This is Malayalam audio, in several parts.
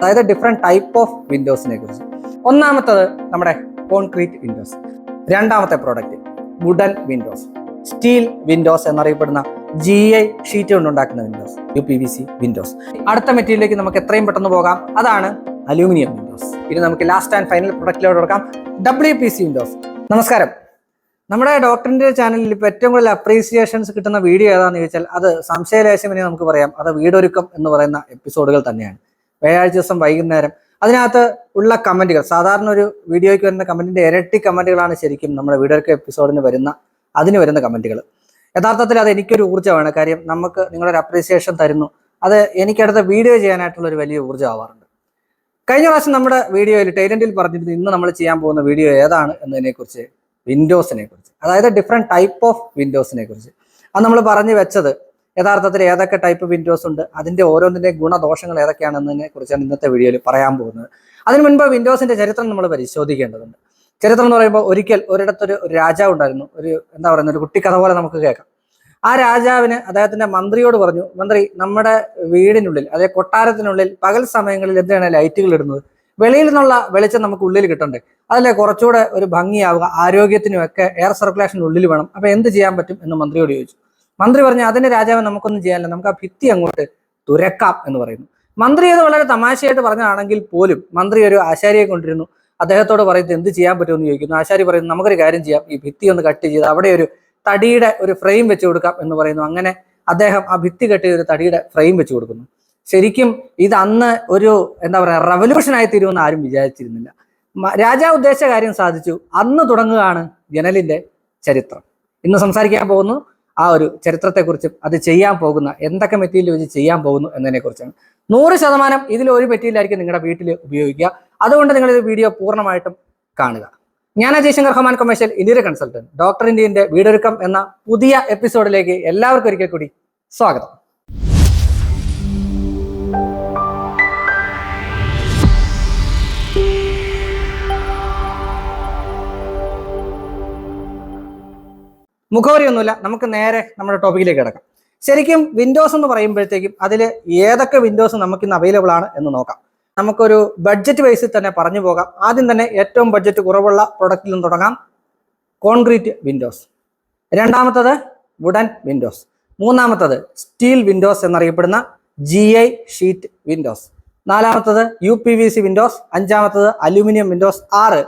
അതായത് ഡിഫറെന്റ് ടൈപ്പ് ഓഫ് വിൻഡോസിനെ കുറിച്ച്. ഒന്നാമത്തത് നമ്മുടെ കോൺക്രീറ്റ് വിൻഡോസ്. രണ്ടാമത്തെ product wooden windows, steel windows എന്നറിയപ്പെടുന്ന GI ഷീറ്റ് കൊണ്ടുണ്ടാക്കുന്ന വിൻഡോസ്, UPVC വിൻഡോസ്. അടുത്ത മെറ്റീരിയലിലേക്ക് നമുക്ക് എത്രയും പെട്ടെന്ന് പോകാം, അതാണ് അലൂമിനിയം വിൻഡോസ്. ഇനി നമുക്ക് ലാസ്റ്റ് ആൻഡ് ഫൈനൽ പ്രൊഡക്റ്റിലോട്ട് കൊടുക്കാം, WPC വിൻഡോസ്. നമസ്കാരം. നമ്മുടെ ഡോക്ടറിന്റെ ചാനലിൽ ഇപ്പോൾ ഏറ്റവും കൂടുതൽ അപ്രീസിയേഷൻസ് കിട്ടുന്ന വീഡിയോ ഏതാണെന്ന് ചോദിച്ചാൽ അത് സംശയലേശമെന്ന് നമുക്ക് പറയാം, അത് വീടൊരുക്കം എന്ന് പറയുന്ന എപ്പിസോഡുകൾ തന്നെയാണ്. വ്യാഴാഴ്ച ദിവസം വൈകുന്നേരം അതിനകത്ത് ഉള്ള കമന്റുകൾ, സാധാരണ ഒരു വീഡിയോയ്ക്ക് വരുന്ന കമന്റിന്റെ ഇരട്ടി കമന്റുകളാണ് ശരിക്കും നമ്മുടെ വീടൊരുക്കം എപ്പിസോഡിന് വരുന്ന കമന്റുകൾ. യഥാർത്ഥത്തിൽ അത് എനിക്കൊരു ഊർജ്ജമാണ്. കാര്യം നമുക്ക് നിങ്ങളൊരു അപ്രീസിയേഷൻ തരുന്നു, അത് എനിക്കടുത്ത വീഡിയോ ചെയ്യാനായിട്ടുള്ള ഒരു വലിയ ഊർജ്ജം ആവാറുണ്ട്. കഴിഞ്ഞ പ്രാവശ്യം നമ്മുടെ വീഡിയോയിൽ ടൈലൻഡിൽ പറഞ്ഞിരുന്നു ഇന്ന് നമ്മൾ ചെയ്യാൻ പോകുന്ന വീഡിയോ ഏതാണ് എന്നതിനെക്കുറിച്ച്, വിൻഡോസിനെ കുറിച്ച്, അതായത് ഡിഫറെന്റ് ടൈപ്പ് ഓഫ് വിൻഡോസിനെ കുറിച്ച്. അത് നമ്മൾ പറഞ്ഞു വെച്ചത് യഥാർത്ഥത്തിൽ ഏതൊക്കെ ടൈപ്പ് വിൻഡോസ് ഉണ്ട്, അതിന്റെ ഓരോന്നിന്റെ ഗുണദോഷങ്ങൾ ഏതൊക്കെയാണെന്നതിനെ കുറിച്ചാണ് ഇന്നത്തെ വീഡിയോയിൽ പറയാൻ പോകുന്നത്. അതിനു മുൻപ് വിൻഡോസിന്റെ ചരിത്രം നമ്മൾ പരിശോധിക്കേണ്ടതുണ്ട്. ചരിത്രം എന്ന് പറയുമ്പോൾ ഒരിക്കൽ ഒരിടത്തൊരു രാജാവ് ഉണ്ടായിരുന്നു. ഒരു കുട്ടിക്കഥ പോലെ നമുക്ക് കേൾക്കാം. ആ രാജാവിന് അദ്ദേഹത്തിന്റെ മന്ത്രിയോട് പറഞ്ഞു, മന്ത്രി, നമ്മുടെ വീടിനുള്ളിൽ അതായത് കൊട്ടാരത്തിനുള്ളിൽ പകൽ സമയങ്ങളിൽ എന്താണ് ലൈറ്റുകൾ ഇടുന്നത്, വെളിയിൽ നിന്നുള്ള വെളിച്ചം നമുക്ക് ഉള്ളിൽ കിട്ടണ്ടേ, അതല്ലേ കുറച്ചുകൂടെ ഒരു ഭംഗിയാവുക, ആരോഗ്യത്തിനും ഒക്കെ എയർ സർക്കുലേഷൻ ഉള്ളിൽ വേണം, അപ്പൊ എന്ത് ചെയ്യാൻ പറ്റും എന്ന് മന്ത്രിയോട് ചോദിച്ചു. മന്ത്രി പറഞ്ഞു, അതിന് രാജാവ് നമുക്കൊന്നും ചെയ്യാനില്ല, നമുക്ക് ആ ഭിത്തി അങ്ങോട്ട് തുരക്കാം എന്ന് പറയുന്നു. മന്ത്രി അത് വളരെ തമാശയായിട്ട് പറഞ്ഞതാണെങ്കിൽ പോലും മന്ത്രി ഒരു ആശാരിയെ കൊണ്ടിരുന്നു. അദ്ദേഹത്തോട് പറയുന്നത് എന്ത് ചെയ്യാൻ പറ്റുമെന്ന് ചോദിക്കുന്നു. ആശാരി പറയുന്നു, നമുക്കൊരു കാര്യം ചെയ്യാം, ഈ ഭിത്തി ഒന്ന് കട്ട് ചെയ്ത് അവിടെ ഒരു തടിയുടെ ഒരു ഫ്രെയിം വെച്ച് കൊടുക്കാം എന്ന് പറയുന്നു. അങ്ങനെ അദ്ദേഹം ആ ഭിത്തി കെട്ടിയ ഒരു തടിയുടെ ഫ്രെയിം വെച്ച് കൊടുക്കുന്നു. ശരിക്കും ഇത് അന്ന് ഒരു റവല്യൂഷൻ ആയി തീരുമെന്ന് ആരും വിചാരിച്ചിരുന്നില്ല. രാജാവ് ഉദ്ദേശിച്ച കാര്യം സാധിച്ചു. അന്ന് തുടങ്ങുകയാണ് ജനലിന്റെ ചരിത്രം. ഇന്ന് സംസാരിക്കാൻ പോകുന്നു ആ ഒരു ചരിത്രത്തെക്കുറിച്ചും അത് ചെയ്യാൻ പോകുന്ന എന്തൊക്കെ മെറ്റീരിയൽ വെച്ച് ചെയ്യാൻ പോകുന്നു എന്നതിനെ കുറിച്ചാണ്. 100% ഇതിൽ ഒരു മെറ്റീരിയലായിരിക്കും നിങ്ങളുടെ വീട്ടിൽ ഉപയോഗിക്കുക. അതുകൊണ്ട് നിങ്ങൾ ഈ വീഡിയോ പൂർണ്ണമായിട്ടും കാണുക. ഞാൻ ജയശങ്കർ ഹമാൻ കൊമേഴ്ഷ്യൽ ഇന്ത്യയുടെ കൺസൾട്ടന്റ്, ഡോക്ടർ ഇന്ത്യന്റെ വീടൊരുക്കം എന്ന പുതിയ എപ്പിസോഡിലേക്ക് എല്ലാവർക്കും ഒരിക്കൽ കൂടി സ്വാഗതം. മുഖവരിയൊന്നുമില്ല, നമുക്ക് നേരെ നമ്മുടെ ടോപ്പിക്കിലേക്ക് കിടക്കാം. ശരിക്കും വിൻഡോസ് എന്ന് പറയുമ്പോഴത്തേക്കും അതിൽ ഏതൊക്കെ വിൻഡോസ് നമുക്ക് ഇന്ന് അവൈലബിൾ ആണ് എന്ന് നോക്കാം. നമുക്കൊരു ബഡ്ജറ്റ് വൈസിൽ തന്നെ പറഞ്ഞു പോകാം. ആദ്യം തന്നെ ഏറ്റവും ബഡ്ജറ്റ് കുറവുള്ള പ്രൊഡക്റ്റിൽ നിന്ന് തുടങ്ങാം, കോൺക്രീറ്റ് വിൻഡോസ്. രണ്ടാമത്തത് വുഡൻ വിൻഡോസ്. മൂന്നാമത്തത് സ്റ്റീൽ വിൻഡോസ് എന്നറിയപ്പെടുന്ന GI ഷീറ്റ് വിൻഡോസ്. നാലാമത്തത് UPVC വിൻഡോസ്. അഞ്ചാമത്തത് അലൂമിനിയം വിൻഡോസ്. 6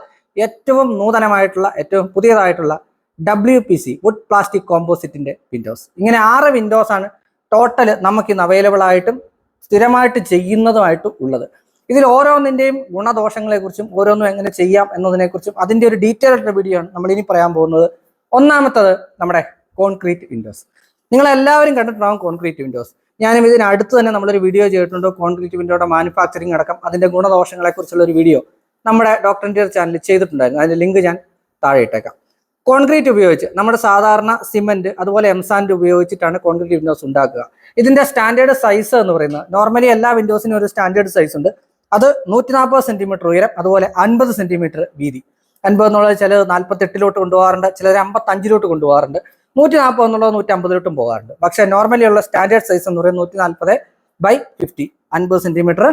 ഏറ്റവും നൂതനമായിട്ടുള്ള ഏറ്റവും പുതിയതായിട്ടുള്ള WPC വുഡ് പ്ലാസ്റ്റിക് കോമ്പോസിറ്റിന്റെ വിൻഡോസ്. ഇങ്ങനെ 6 വിൻഡോസ് ആണ് ടോട്ടൽ നമുക്കിന്ന് അവൈലബിൾ ആയിട്ടും സ്ഥിരമായിട്ട് ചെയ്യുന്നതുമായിട്ടും ഉള്ളത്. ഇതിൽ ഓരോന്നിന്റെയും ഗുണദോഷങ്ങളെ കുറിച്ചും ഓരോന്നും എങ്ങനെ ചെയ്യാം എന്നതിനെക്കുറിച്ചും അതിന്റെ ഒരു ഡീറ്റെയിൽഡ് വീഡിയോ ആണ് നമ്മൾ ഇനി പറയാൻ പോകുന്നത്. ഒന്നാമത്തത് നമ്മുടെ കോൺക്രീറ്റ് വിൻഡോസ്. നിങ്ങൾ എല്ലാവരും കണ്ടിട്ടുണ്ടാകും കോൺക്രീറ്റ് വിൻഡോസ്. ഞാനും ഇതിനടുത്ത് തന്നെ നമ്മളൊരു വീഡിയോ ചെയ്തിട്ടുണ്ട്, കോൺക്രീറ്റ് വിൻഡോയുടെ മാനുഫാക്ചറിങ് അടക്കം അതിന്റെ ഗുണദോഷങ്ങളെ കുറിച്ചുള്ള ഒരു വീഡിയോ നമ്മുടെ ഡോക്ടർ ഇന്ത്യ ചാനലിൽ ചെയ്തിട്ടുണ്ടായിരുന്നു. അതിന്റെ ലിങ്ക് ഞാൻ താഴെ ഇട്ടേക്കാം. കോൺക്രീറ്റ് ഉപയോഗിച്ച് നമ്മുടെ സാധാരണ സിമെന്റ് അതുപോലെ എംസാൻഡ് ഉപയോഗിച്ചിട്ടാണ് കോൺക്രീറ്റ് വിൻഡോസ് ഉണ്ടാക്കുക. ഇതിന്റെ സ്റ്റാൻഡേർഡ് സൈസ് എന്ന് പറയുന്നത് നോർമലി എല്ലാ വിൻഡോസിനും ഒരു സ്റ്റാൻഡേർഡ് സൈസ് ഉണ്ട്. അത് 140 സെന്റിമീറ്റർ ഉയരം, അതുപോലെ 50 സെന്റിമീറ്റർ വീതി. 50 എന്നുള്ളത് ചിലത് 48 കൊണ്ടുപോകാറുണ്ട്, ചിലർ 55 കൊണ്ടുപോകാറുണ്ട്. 140 എന്നുള്ളത് 150 പോകാറുണ്ട്. പക്ഷേ നോർമലി ഉള്ള സ്റ്റാൻഡേർഡ് സൈസ് എന്ന് പറയുന്നത് 140/50, 50 സെന്റിമീറ്റർ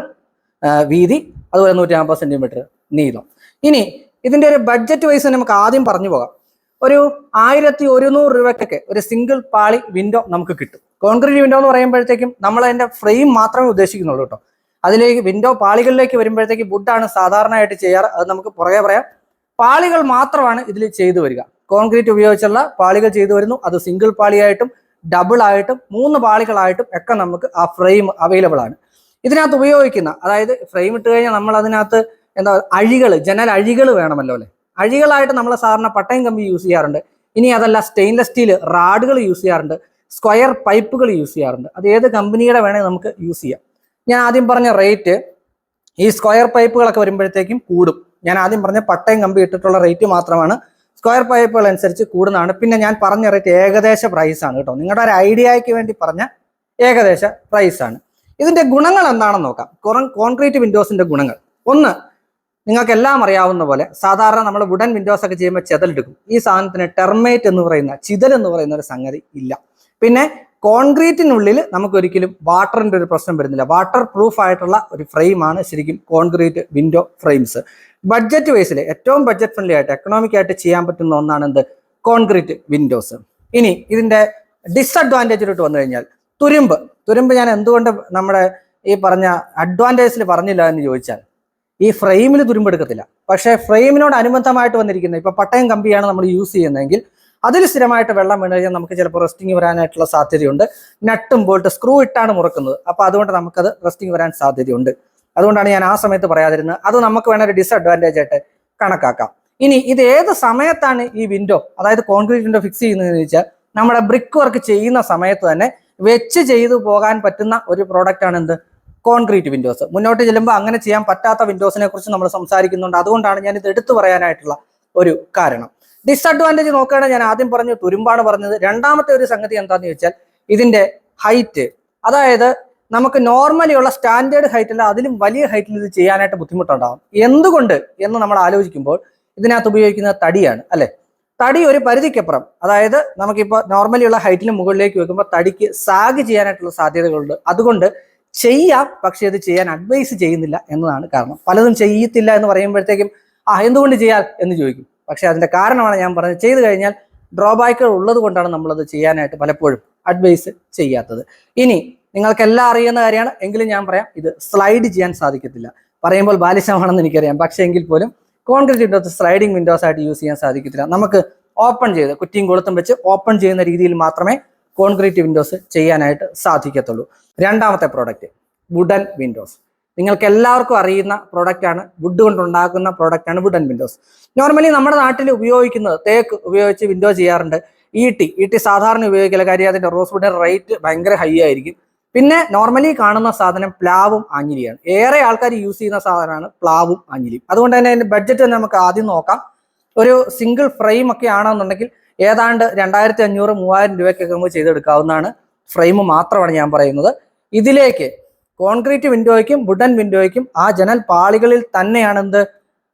വീതി, അതുപോലെ 150 സെന്റിമീറ്റർ നീളം. ഇനി ഇതിന്റെ ഒരു ബഡ്ജറ്റ് വൈസ് നമുക്ക് ആദ്യം പറഞ്ഞു പോകാം. ഒരു 1100 രൂപയ്ക്കൊക്കെ ഒരു സിംഗിൾ പാളി വിൻഡോ നമുക്ക് കിട്ടും. കോൺക്രീറ്റ് വിൻഡോ എന്ന് പറയുമ്പോഴത്തേക്കും നമ്മൾ അതിന്റെ ഫ്രെയിം മാത്രമേ ഉദ്ദേശിക്കുന്നുള്ളൂ കേട്ടോ. അതിലേക്ക് വിൻഡോ പാളികളിലേക്ക് വരുമ്പോഴത്തേക്ക് വുഡാണ് സാധാരണയായിട്ട് ചെയ്യാറ്. അത് നമുക്ക് പുറകെ പറയാം. പാളികൾ മാത്രമാണ് ഇതിൽ ചെയ്തു വരിക. കോൺക്രീറ്റ് ഉപയോഗിച്ചുള്ള പാളികൾ ചെയ്തു വരുന്നു. അത് സിംഗിൾ പാളിയായിട്ടും ഡബിൾ ആയിട്ടും 3 പാളികളായിട്ടും ഒക്കെ നമുക്ക് ആ ഫ്രെയിം അവൈലബിൾ ആണ്. ഇതിനകത്ത് ഉപയോഗിക്കുന്ന, അതായത് ഫ്രെയിം ഇട്ട് കഴിഞ്ഞാൽ നമ്മൾ അതിനകത്ത് ജനൽ അഴികൾ വേണമല്ലോ അല്ലെ. അഴികളായിട്ട് നമ്മൾ സാധാരണ പട്ടയം കമ്പി യൂസ് ചെയ്യാറുണ്ട്. ഇനി അതല്ല സ്റ്റെയിൻലെസ് സ്റ്റീൽ റാഡുകൾ യൂസ് ചെയ്യാറുണ്ട്, സ്ക്വയർ പൈപ്പുകൾ യൂസ് ചെയ്യാറുണ്ട്. അത് ഏത് കമ്പനിയുടെ വേണേൽ നമുക്ക് യൂസ് ചെയ്യാം. ഞാൻ ആദ്യം പറഞ്ഞ റേറ്റ് ഈ സ്ക്വയർ പൈപ്പുകളൊക്കെ വരുമ്പോഴത്തേക്കും കൂടും. ഞാൻ ആദ്യം പറഞ്ഞ പട്ടയം കമ്പി ഇട്ടിട്ടുള്ള റേറ്റ് മാത്രമാണ്. സ്ക്വയർ പൈപ്പുകൾ അനുസരിച്ച് കൂടുന്നതാണ്. പിന്നെ ഞാൻ പറഞ്ഞ റേറ്റ് ഏകദേശ പ്രൈസ് ആണ് കേട്ടോ, നിങ്ങളുടെ ഒരു ഐഡിയയ്ക്ക് വേണ്ടി പറഞ്ഞ ഏകദേശ പ്രൈസ് ആണ്. ഇതിന്റെ ഗുണങ്ങൾ എന്താണെന്ന് നോക്കാം. കോൺക്രീറ്റ് വിൻഡോസിന്റെ ഗുണങ്ങൾ. ഒന്ന്, നിങ്ങൾക്ക് എല്ലാം അറിയാവുന്ന പോലെ സാധാരണ നമ്മൾ വുഡൻ വിൻഡോസ് ഒക്കെ ചെയ്യുമ്പോൾ ചെതലെടുക്കും. ഈ സാധനത്തിന് ടെർമേറ്റ് എന്ന് പറയുന്ന ചിതൽ എന്ന് പറയുന്ന ഒരു സംഗതി ഇല്ല. പിന്നെ കോൺക്രീറ്റിനുള്ളിൽ നമുക്ക് ഒരിക്കലും വാട്ടറിന്റെ ഒരു പ്രശ്നം വരുന്നില്ല. വാട്ടർ പ്രൂഫ് ആയിട്ടുള്ള ഒരു ഫ്രെയിമാണ് ശരിക്കും കോൺക്രീറ്റ് വിൻഡോ ഫ്രെയിംസ്. ബഡ്ജറ്റ് വൈസിൽ ഏറ്റവും ബഡ്ജറ്റ് ഫ്രണ്ട്ലി ആയിട്ട് എക്കണോമിക് ആയിട്ട് ചെയ്യാൻ പറ്റുന്ന ഒന്നാണ് എന്ത് കോൺക്രീറ്റ് വിൻഡോസ്. ഇനി ഇതിന്റെ ഡിസഡ്വാൻറ്റേജിലോട്ട് വന്നു കഴിഞ്ഞാൽ തുരുമ്പ് ഞാൻ എന്തുകൊണ്ട് നമ്മുടെ ഈ പറഞ്ഞ അഡ്വാൻറ്റേജിൽ പറഞ്ഞില്ല എന്ന് ചോദിച്ചാൽ, ഈ ഫ്രെയിമിൽ തുരുമ്പെടുക്കത്തില്ല. പക്ഷേ ഫ്രെയിമിനോട് അനുബന്ധമായിട്ട് വന്നിരിക്കുന്ന ഇപ്പൊ പട്ടയം കമ്പിയാണ് നമ്മൾ യൂസ് ചെയ്യുന്നതെങ്കിൽ അതിൽ സ്ഥിരമായിട്ട് വെള്ളം വീണ് കഴിഞ്ഞാൽ നമുക്ക് ചിലപ്പോൾ റസ്റ്റിംഗ് വരാനായിട്ടുള്ള സാധ്യതയുണ്ട്. നട്ടും ബോൾട്ട് സ്ക്രൂ ഇട്ടാണ് മുറുക്കുന്നത്. അപ്പൊ അതുകൊണ്ട് നമുക്കത് റസ്റ്റിംഗ് വരാൻ സാധ്യതയുണ്ട്. അതുകൊണ്ടാണ് ഞാൻ ആ സമയത്ത് പറയാതിരുന്നത്. അത് നമുക്ക് വേണ ഒരു ഡിസഡ്വാൻറ്റേജ് ആയിട്ട് കണക്കാക്കാം. ഇനി ഇത് ഏത് സമയത്താണ് ഈ വിൻഡോ, അതായത് കോൺക്രീറ്റ് വിൻഡോ ഫിക്സ് ചെയ്യുന്നതെന്ന് ചോദിച്ചാൽ, നമ്മുടെ ബ്രിക്ക് വർക്ക് ചെയ്യുന്ന സമയത്ത് തന്നെ വെച്ച് ചെയ്തു പോകാൻ പറ്റുന്ന ഒരു പ്രോഡക്റ്റ് ആണ് എന്ത് കോൺക്രീറ്റ് വിൻഡോസ്. മുന്നോട്ട് ചെല്ലുമ്പോൾ അങ്ങനെ ചെയ്യാൻ പറ്റാത്ത വിൻഡോസിനെ കുറിച്ച് നമ്മൾ സംസാരിക്കുന്നുണ്ട്. അതുകൊണ്ടാണ് ഞാൻ ഇത് എടുത്തു പറയാനായിട്ടുള്ള ഒരു കാരണം. ഡിസഡ്വാൻറ്റേജ് നോക്കുകയാണെങ്കിൽ ഞാൻ ആദ്യം പറഞ്ഞു തുരുമ്പാണ് പറഞ്ഞത്. രണ്ടാമത്തെ ഒരു സംഗതി എന്താന്ന് ചോദിച്ചാൽ ഇതിന്റെ ഹൈറ്റ്. അതായത് നമുക്ക് നോർമലി ഉള്ള സ്റ്റാൻഡേർഡ് ഹൈറ്റ് അല്ല, അതിലും വലിയ ഹൈറ്റിൽ ഇത് ചെയ്യാനായിട്ട് ബുദ്ധിമുട്ടുണ്ടാകും. എന്തുകൊണ്ട് എന്ന് നമ്മൾ ആലോചിക്കുമ്പോൾ ഇതിനകത്ത് ഉപയോഗിക്കുന്ന തടിയാണ്, അല്ലെ? തടി ഒരു പരിധിക്കപ്പുറം, അതായത് നമുക്കിപ്പോൾ നോർമലി ഉള്ള ഹൈറ്റിന് മുകളിലേക്ക് വെക്കുമ്പോൾ തടിക്ക് സാഗ് ചെയ്യാനായിട്ടുള്ള സാധ്യതകളുണ്ട്. അതുകൊണ്ട് ചെയ്യാം, പക്ഷെ ഇത് ചെയ്യാൻ അഡ്വൈസ് ചെയ്യുന്നില്ല എന്നതാണ് കാരണം. പലതും ചെയ്യത്തില്ല എന്ന് പറയുമ്പോഴത്തേക്കും എന്തുകൊണ്ട് ചെയ്യാം എന്ന് ചോദിക്കും. പക്ഷെ അതിന്റെ കാരണമാണ് ഞാൻ പറഞ്ഞത്. ചെയ്തു കഴിഞ്ഞാൽ ഡ്രോബാക്കുകൾ ഉള്ളത് കൊണ്ടാണ് നമ്മളത് ചെയ്യാനായിട്ട് പലപ്പോഴും അഡ്വൈസ് ചെയ്യാത്തത്. ഇനി നിങ്ങൾക്കെല്ലാം അറിയുന്ന കാര്യമാണ്, എങ്കിലും ഞാൻ പറയാം, ഇത് സ്ലൈഡ് ചെയ്യാൻ സാധിക്കത്തില്ല. പറയുമ്പോൾ ബാലിശമാണെന്ന് എനിക്കറിയാം. പക്ഷെ എങ്കിൽ പോലും കോൺക്രീറ്റ് വിൻഡോസ് സ്ലൈഡിംഗ് വിൻഡോസ് ആയിട്ട് യൂസ് ചെയ്യാൻ സാധിക്കത്തില്ല. നമുക്ക് ഓപ്പൺ ചെയ്ത് കുറ്റിയും കൊളുത്തും വെച്ച് ഓപ്പൺ ചെയ്യുന്ന രീതിയിൽ മാത്രമേ കോൺക്രീറ്റ് വിൻഡോസ് ചെയ്യാനായിട്ട് സാധിക്കത്തുള്ളൂ. രണ്ടാമത്തെ പ്രോഡക്റ്റ് വുഡൻ വിൻഡോസ്. നിങ്ങൾക്ക് എല്ലാവർക്കും അറിയുന്ന പ്രോഡക്റ്റ് ആണ്. വുഡ് കൊണ്ടുണ്ടാക്കുന്ന പ്രോഡക്റ്റ് ആണ് വുഡൻ വിൻഡോസ്. നോർമലി നമ്മുടെ നാട്ടിൽ ഉപയോഗിക്കുന്നത് തേക്ക് ഉപയോഗിച്ച് വിൻഡോ ചെയ്യാറുണ്ട്. ഈട്ടി സാധാരണ ഉപയോഗിക്കില്ല, കാര്യം അതിന്റെ റോസ് വുഡിന്റെ റേറ്റ് ഭയങ്കര ഹൈ ആയിരിക്കും. പിന്നെ നോർമലി കാണുന്ന സാധനം പ്ലാവും ആഞ്ഞിലിയാണ്. ഏറെ ആൾക്കാർ യൂസ് ചെയ്യുന്ന സാധനമാണ് പ്ലാവും ആഞ്ഞിലിയും. അതുകൊണ്ട് തന്നെ അതിന്റെ ബഡ്ജറ്റ് നമുക്ക് ആദ്യം നോക്കാം. ഒരു സിംഗിൾ ഫ്രെയിം ഒക്കെ ആണെന്നുണ്ടെങ്കിൽ ഏതാണ്ട് 2500-3000 രൂപയ്ക്കൊക്കെ നമുക്ക് ചെയ്തെടുക്കാവുന്നതാണ്. ഫ്രെയിം മാത്രമാണ് ഞാൻ പറയുന്നത്. ഇതിലേക്ക് കോൺക്രീറ്റ് വിൻഡോയ്ക്കും വുഡൻ വിൻഡോയ്ക്കും ആ ജനൽ പാളികളിൽ തന്നെയാണ് എന്ത്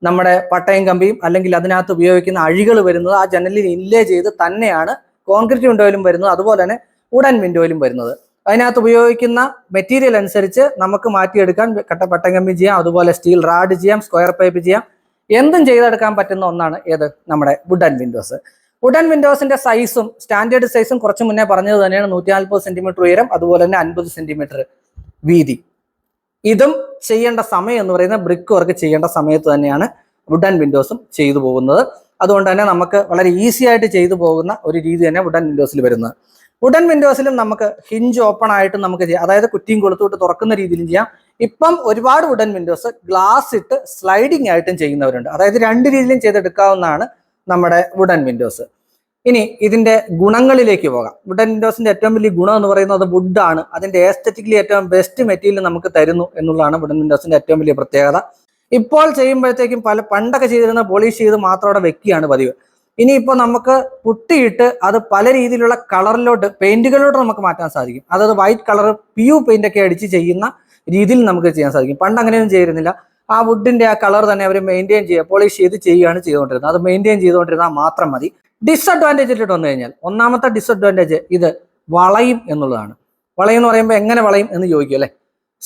നമ്മുടെ പട്ടയം കമ്പിയും അല്ലെങ്കിൽ അതിനകത്ത് ഉപയോഗിക്കുന്ന അഴികൾ വരുന്നത്. ആ ജനലിൽ ഇൻലേ ചെയ്ത് തന്നെയാണ് കോൺക്രീറ്റ് വിൻഡോയിലും വരുന്നത്, അതുപോലെ തന്നെ വുഡൻ വിൻഡോയിലും വരുന്നത്. അതിനകത്ത് ഉപയോഗിക്കുന്ന മെറ്റീരിയൽ അനുസരിച്ച് നമുക്ക് മാറ്റിയെടുക്കാൻ പട്ടയം കമ്പി ചെയ്യാം, അതുപോലെ സ്റ്റീൽ റാഡ് ചെയ്യാം, സ്ക്വയർ പൈപ്പ് ചെയ്യാം, എന്തും ചെയ്തെടുക്കാൻ പറ്റുന്ന ഒന്നാണ് ഏത് നമ്മുടെ വുഡൻ വിൻഡോസ്. വുഡൻ വിൻഡോസിന്റെ സൈസും സ്റ്റാൻഡേർഡ് സൈസും കുറച്ച് മുന്നേ പറഞ്ഞത് തന്നെയാണ്. 140 സെന്റിമീറ്റർ ഉയരം, അതുപോലെ തന്നെ 50 സെന്റിമീറ്റർ വീതി. ഇതും ചെയ്യേണ്ട സമയം എന്ന് പറയുന്നത് ബ്രിക്ക് വർക്ക് ചെയ്യേണ്ട സമയത്ത് തന്നെയാണ് വുഡൻ വിൻഡോസും ചെയ്തു പോകുന്നത്. അതുകൊണ്ട് തന്നെ നമുക്ക് വളരെ ഈസി ആയിട്ട് ചെയ്തു പോകുന്ന ഒരു രീതി തന്നെ വുഡൻ വിൻഡോസിൽ വരുന്നത്. വുഡൻ വിൻഡോസിലും നമുക്ക് ഹിഞ്ച് ഓപ്പൺ ആയിട്ട് നമുക്ക് ചെയ്യാം, അതായത് കുറ്റിയും കൊളുത്തോട്ട് തുറക്കുന്ന രീതിയിലും ചെയ്യാം. ഇപ്പം ഒരുപാട് വുഡൻ വിൻഡോസ് ഗ്ലാസ് ഇട്ട് സ്ലൈഡിങ് ആയിട്ടും ചെയ്യുന്നവരുണ്ട്. അതായത് രണ്ട് രീതിയിലും ചെയ്തെടുക്കാവുന്നതാണ് നമ്മുടെ വുഡൻ വിൻഡോസ്. ഇനി ഇതിന്റെ ഗുണങ്ങളിലേക്ക് പോകാം. വുഡൻ വിൻഡോസിന്റെ ഏറ്റവും വലിയ ഗുണം എന്ന് പറയുന്നത് വുഡാണ്. അതിന്റെ എസ്തെറ്റിക്കലി ഏറ്റവും ബെസ്റ്റ് മെറ്റീരിയൽ നമുക്ക് തരുന്നു എന്നുള്ളതാണ് വുഡൻ വിൻഡോസിന്റെ ഏറ്റവും വലിയ പ്രത്യേകത. ഇപ്പോൾ ചെയ്യുമ്പോഴത്തേക്കും പണ്ടൊക്കെ ചെയ്തിരുന്ന പോളിഷ് ചെയ്ത് മാത്രം അവിടെ വെക്കുകയാണ് പതിവ്. ഇനിയിപ്പോൾ നമുക്ക് പുട്ടിയിട്ട് അത് പല രീതിയിലുള്ള കളറിലോട്ട് പെയിന്റുകളിലോട്ട് നമുക്ക് മാറ്റാൻ സാധിക്കും. അതായത് വൈറ്റ് കളർ PU പെയിന്റ് ഒക്കെ അടിച്ച് ചെയ്യുന്ന രീതിയിൽ നമുക്ക് ചെയ്യാൻ സാധിക്കും. പണ്ട് അങ്ങനെയൊന്നും ചെയ്യുന്നില്ല. ആ വുഡിന്റെ ആ കളർ തന്നെ അവർ മെയിൻറ്റെയിൻ ചെയ്യുക, പോളിഷ് ചെയ്ത് ചെയ്യുകയാണ് ചെയ്തുകൊണ്ടിരുന്നത്. അത് മെയിൻറ്റെയിൻ ചെയ്തുകൊണ്ടിരുന്നാൽ മാത്രം മതി. ഡിസഡ്വാൻറ്റേജിലോട്ട് വന്നു കഴിഞ്ഞാൽ ഒന്നാമത്തെ ഡിസഡ്വാൻറ്റേജ് ഇത് വളയും എന്നുള്ളതാണ്. വളയും എന്ന് പറയുമ്പോൾ എങ്ങനെ വളയും എന്ന് ചോദിക്കും അല്ലേ?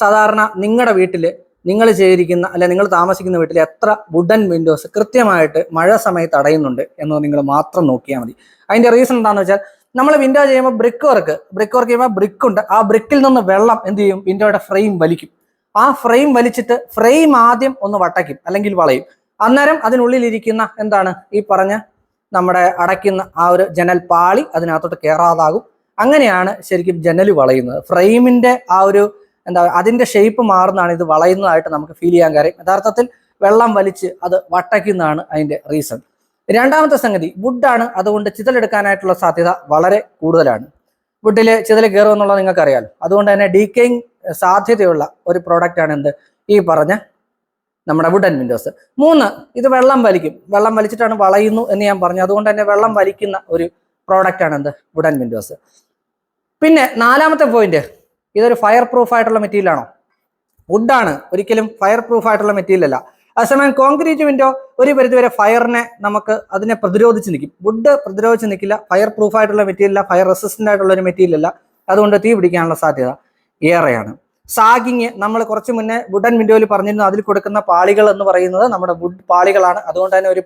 സാധാരണ നിങ്ങളുടെ വീട്ടിൽ നിങ്ങൾ ചെയ്തിരിക്കുന്ന അല്ലെ നിങ്ങൾ താമസിക്കുന്ന വീട്ടിൽ എത്ര വുഡൻ വിൻഡോസ് കൃത്യമായിട്ട് മഴ സമയത്ത് അടയുന്നുണ്ട് എന്ന് നിങ്ങൾ മാത്രം നോക്കിയാൽ മതി. അതിന്റെ റീസൺ എന്താണെന്ന് വെച്ചാൽ, നമ്മൾ വിൻഡോ ചെയ്യുമ്പോൾ ബ്രിക്ക് വർക്ക് ചെയ്യുമ്പോൾ ബ്രിക്ക് ഉണ്ട്. ആ ബ്രിക്കിൽ നിന്ന് വെള്ളം എന്ത് ചെയ്യും? വിൻഡോയുടെ ഫ്രെയിം വലിക്കും. ആ ഫ്രെയിം വലിച്ചിട്ട് ഫ്രെയിം ആദ്യം ഒന്ന് വട്ടയ്ക്കും അല്ലെങ്കിൽ വളയും. അന്നേരം അതിനുള്ളിലിരിക്കുന്ന എന്താണ് ഈ പറഞ്ഞ നമ്മുടെ അടയ്ക്കുന്ന ആ ഒരു ജനൽ പാളി അതിനകത്തോട്ട് കയറാതാകും. അങ്ങനെയാണ് ശരിക്കും ജനൽ വളയുന്നത്. ഫ്രെയിമിന്റെ ആ ഒരു അതിന്റെ ഷേപ്പ് മാറുന്നതാണ് ഇത് വളയുന്നതായിട്ട് നമുക്ക് ഫീൽ ചെയ്യാൻ കാര്യം. യഥാർത്ഥത്തിൽ വെള്ളം വലിച്ച് അത് വട്ടയ്ക്കുന്നതാണ് അതിന്റെ റീസൺ. രണ്ടാമത്തെ സംഗതി വുഡാണ്. അതുകൊണ്ട് ചിതലെടുക്കാനായിട്ടുള്ള സാധ്യത വളരെ കൂടുതലാണ്. വുഡിൽ ചിതൽ കയറും എന്നുള്ളത് നിങ്ങൾക്ക് അറിയാലോ. അതുകൊണ്ട് തന്നെ ഡീക്കേയിങ് സാധ്യതയുള്ള ഒരു പ്രോഡക്റ്റ് ആണ് എന്ത് ഈ പറഞ്ഞ നമ്മുടെ വുഡൻ വിൻഡോസ്. 3, ഇത് വെള്ളം വലിക്കും. വെള്ളം വലിച്ചിട്ടാണ് വളയുന്നു എന്ന് ഞാൻ പറഞ്ഞു. അതുകൊണ്ട് തന്നെ വെള്ളം വലിക്കുന്ന ഒരു പ്രോഡക്റ്റ് ആണ് എന്ത് വുഡൻ വിൻഡോസ്. പിന്നെ 4ാമത്തെ പോയിന്റ്, ഇതൊരു ഫയർ പ്രൂഫ് ആയിട്ടുള്ള മെറ്റീരിയൽ ആണോ? വുഡാണ്, ഒരിക്കലും ഫയർ പ്രൂഫ് ആയിട്ടുള്ള മെറ്റീരിയൽ അല്ല. അതേസമയം കോൺക്രീറ്റ് വിൻഡോ ഒരു പരിധിവരെ ഫയറിനെ അതിനെ പ്രതിരോധിച്ച് നിൽക്കും. വുഡ് പ്രതിരോധിച്ച് നിൽക്കില്ല. ഫയർ പ്രൂഫ് ആയിട്ടുള്ള മെറ്റീരിയൽ അല്ല, ഫയർ റെസിസ്റ്റന്റ് ആയിട്ടുള്ള ഒരു മെറ്റീരിയൽ അല്ല. അതുകൊണ്ട് തീ പിടിക്കാനുള്ള സാധ്യത ഏറെയാണ്. സാഗിങ് നമ്മൾ കുറച്ച് മുന്നേ വുഡൻ വിൻഡോയിൽ പറഞ്ഞിരുന്നു, അതിൽ കൊടുക്കുന്ന പാളികൾ എന്ന് പറയുന്നത് നമ്മുടെ വുഡ് പാളികളാണ്. അതുകൊണ്ട് തന്നെ ഒരു